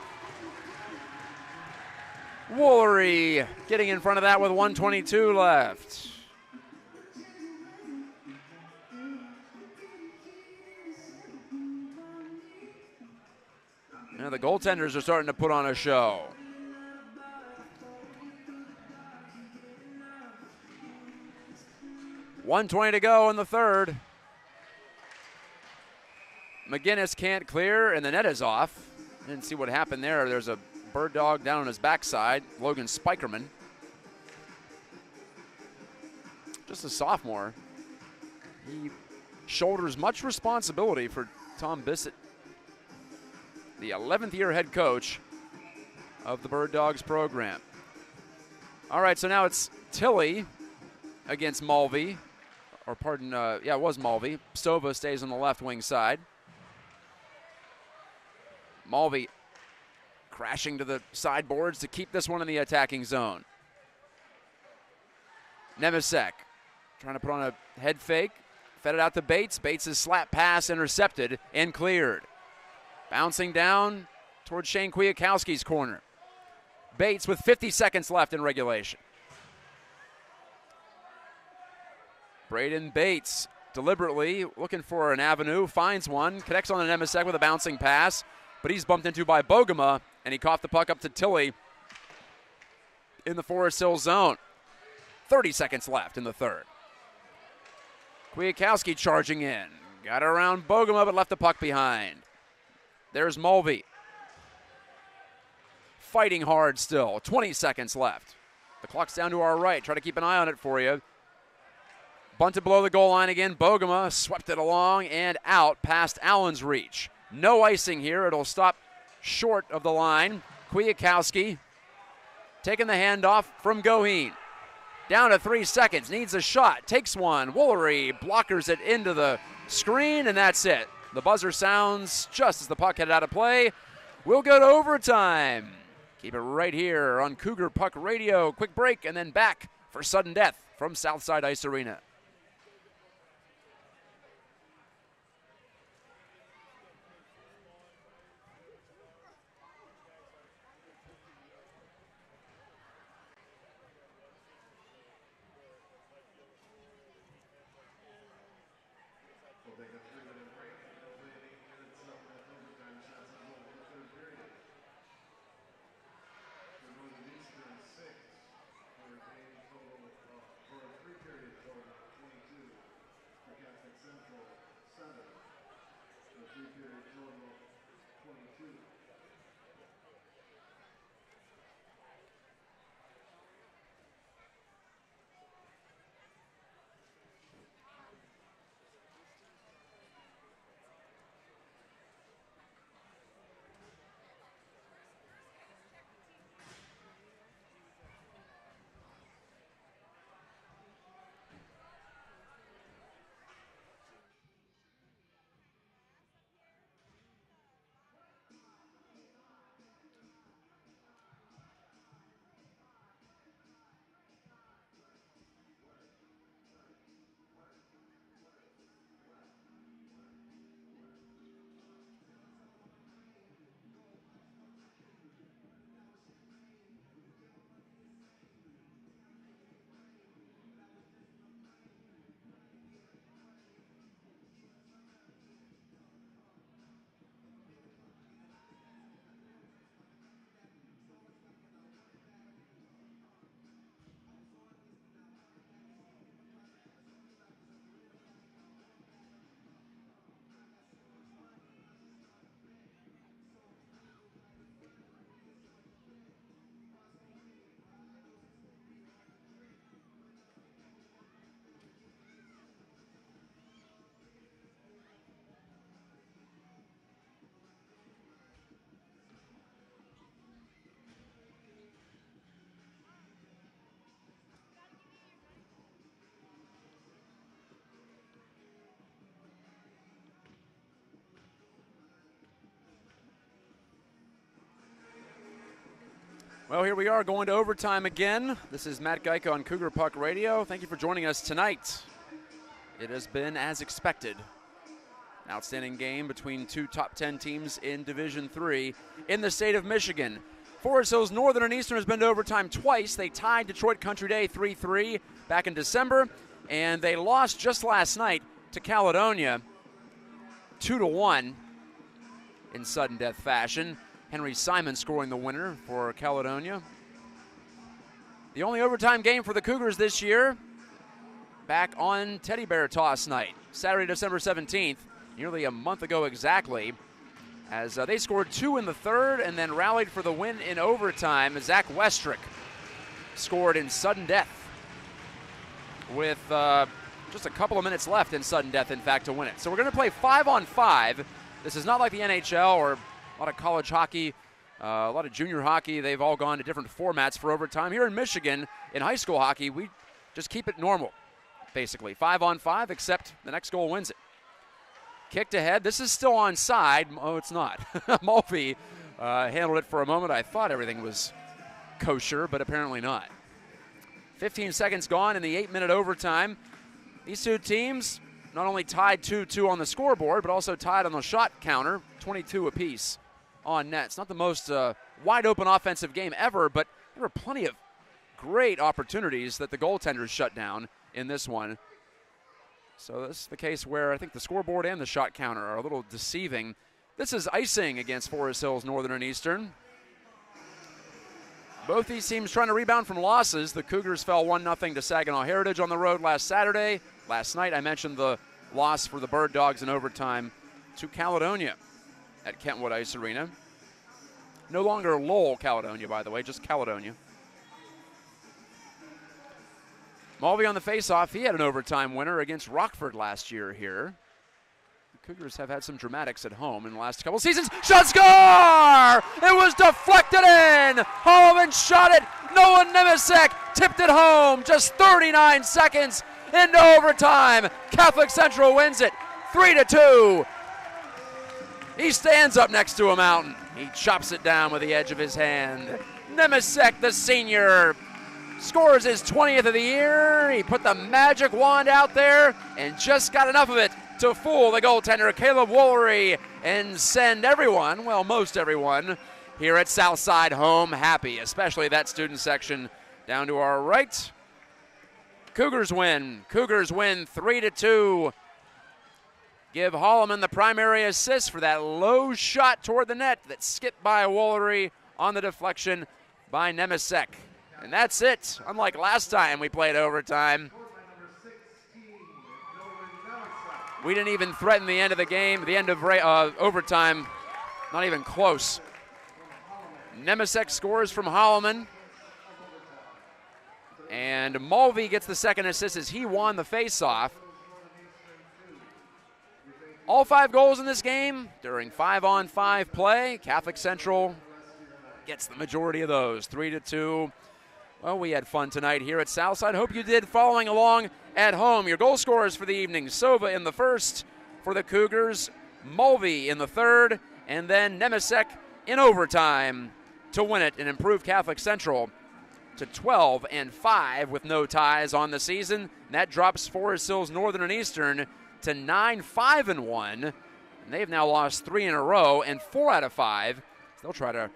Woolery getting in front of that with 1:22 left. Now the goaltenders are starting to put on a show. .120 to go in the third. McGinnis can't clear, and the net is off. Didn't see what happened there. There's a bird dog down on his backside, Logan Spikerman. Just a sophomore. He shoulders much responsibility for Tom Bissett, the 11th year head coach of the Birddogs program. All right, so now it's Tilley against Mulvey. Or pardon, yeah, it was Mulvey. Sova stays on the left wing side. Mulvey crashing to the sideboards to keep this one in the attacking zone. Nemesek trying to put on a head fake. Fed it out to Bates. Bates' slap pass intercepted and cleared. Bouncing down towards Shane Kwiatkowski's corner. Bates with 50 seconds left in regulation. Braden Bates deliberately looking for an avenue, finds one, connects on an Nemesek with a bouncing pass, but he's bumped into by Bogema, and he coughed the puck up to Tilley in the Forest Hills zone. 30 seconds left in the third. Kwiatkowski charging in. Got around Bogema, but left the puck behind. There's Mulvey. Fighting hard still. 20 seconds left. The clock's down to our right. Try to keep an eye on it for you. Bunted below the goal line again. Bogema swept it along and out past Allen's reach. No icing here. It'll stop short of the line. Kwiatkowski taking the handoff from Goheen. Down to 3 seconds, needs a shot, takes one. Woolery blockers it into the screen, and that's it. The buzzer sounds just as the puck headed out of play. We'll go to overtime. Keep it right here on Cougar Puck Radio. Quick break, and then back for sudden death from Southside Ice Arena. Well, here we are going to overtime again. This is Matt Gajtka on Cougar Puck Radio. Thank you for joining us tonight. It has been as expected. An outstanding game between two top 10 teams in Division III in the state of Michigan. Forest Hills Northern and Eastern has been to overtime twice. They tied Detroit Country Day 3-3 back in December, and they lost just last night to Caledonia 2-1 in sudden death fashion. Henry Simon scoring the winner for Caledonia. The only overtime game for the Cougars this year, back on Teddy Bear Toss night, Saturday, December 17th, nearly a month ago exactly, as they scored 2 in the third and then rallied for the win in overtime. Zach Westrick scored in sudden death with just a couple of minutes left in sudden death, in fact, to win it. So we're going to play 5-on-5. This is not like the NHL or a lot of college hockey, a lot of junior hockey. They've all gone to different formats for overtime. Here in Michigan, in high school hockey, we just keep it normal, basically. 5-on-5, except the next goal wins it. Kicked ahead. This is still onside. Oh, it's not. Mulvey handled it for a moment. I thought everything was kosher, but apparently not. 15 seconds gone in the 8-minute overtime. These two teams not only tied 2-2 on the scoreboard, but also tied on the shot counter, 22 apiece on net. It's not the most wide-open offensive game ever, but there were plenty of great opportunities that the goaltenders shut down in this one. So this is the case where I think the scoreboard and the shot counter are a little deceiving. This is icing against Forest Hills Northern and Eastern. Both these teams trying to rebound from losses. The Cougars fell 1-0 to Saginaw Heritage on the road last Saturday. Last night I mentioned the loss for the Birddogs in overtime to Caledonia at Kentwood Ice Arena. No longer Lowell, Caledonia, by the way, just Caledonia. Mulvey on the faceoff. He had an overtime winner against Rockford last year here. The Cougars have had some dramatics at home in the last couple seasons. Shot, score! It was deflected in. Holloman shot it. Nolan Nemisek tipped it home. Just 39 seconds into overtime. Catholic Central wins it 3-2. He stands up next to a mountain. He chops it down with the edge of his hand. Nemisek, the senior, scores his 20th of the year. He put the magic wand out there and just got enough of it to fool the goaltender Caleb Woolery and send everyone, well, most everyone, here at Southside home happy, especially that student section down to our right. Cougars win. Cougars win 3-2. Give Holloman the primary assist for that low shot toward the net that skipped by Woolery on the deflection by Nemisek. And that's it. Unlike last time we played overtime, we didn't even threaten the end of the game, the end of overtime, not even close. Nemisek scores from Holloman. And Mulvey gets the second assist as he won the faceoff. All 5 goals in this game during 5-on-5 play. Catholic Central gets the majority of those, 3-2. Well, we had fun tonight here at Southside. Hope you did following along at home. Your goal scorers for the evening: Sova in the first for the Cougars, Mulvey in the third, and then Nemisek in overtime to win it and improve Catholic Central to 12-5 with no ties on the season. And that drops Forest Hills Northern and Eastern to 9-5-1. And they've now lost 3 in a row and 4 out of 5. So they'll try to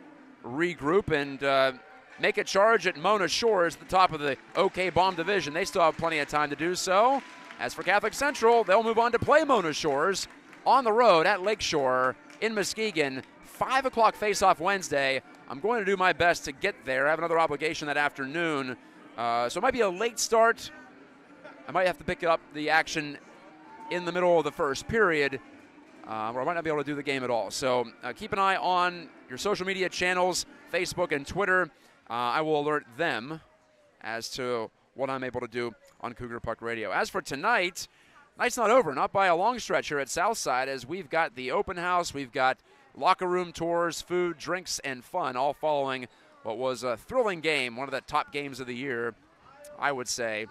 regroup and make a charge at Mona Shores, the top of the OK Bomb Division. They still have plenty of time to do so. As for Catholic Central, they'll move on to play Mona Shores on the road at Lakeshore in Muskegon. 5 o'clock face-off Wednesday. I'm going to do my best to get there. I have another obligation that afternoon. So it might be a late start. I might have to pick up the action in the middle of the first period, or I might not be able to do the game at all. So keep an eye on your social media channels, Facebook and Twitter. I will alert them as to what I'm able to do on Cougar Puck Radio. As for tonight, night's not over, not by a long stretch here at Southside, as we've got the open house, we've got locker room tours, food, drinks, and fun, all following what was a thrilling game, one of the top games of the year, I would say,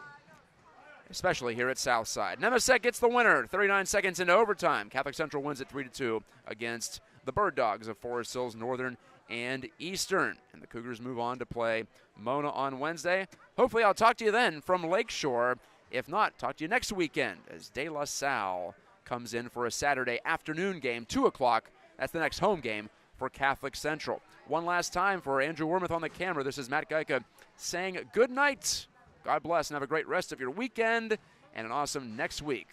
especially here at Southside. Nemisek gets the winner, 39 seconds into overtime. Catholic Central wins it 3-2 against the Birddogs of Forest Hills Northern and Eastern. And the Cougars move on to play Mona on Wednesday. Hopefully I'll talk to you then from Lakeshore. If not, talk to you next weekend as De La Salle comes in for a Saturday afternoon game, 2 o'clock. That's the next home game for Catholic Central. One last time for Andrew Wormuth on the camera. This is Matt Gajtka saying good night. God bless and have a great rest of your weekend and an awesome next week.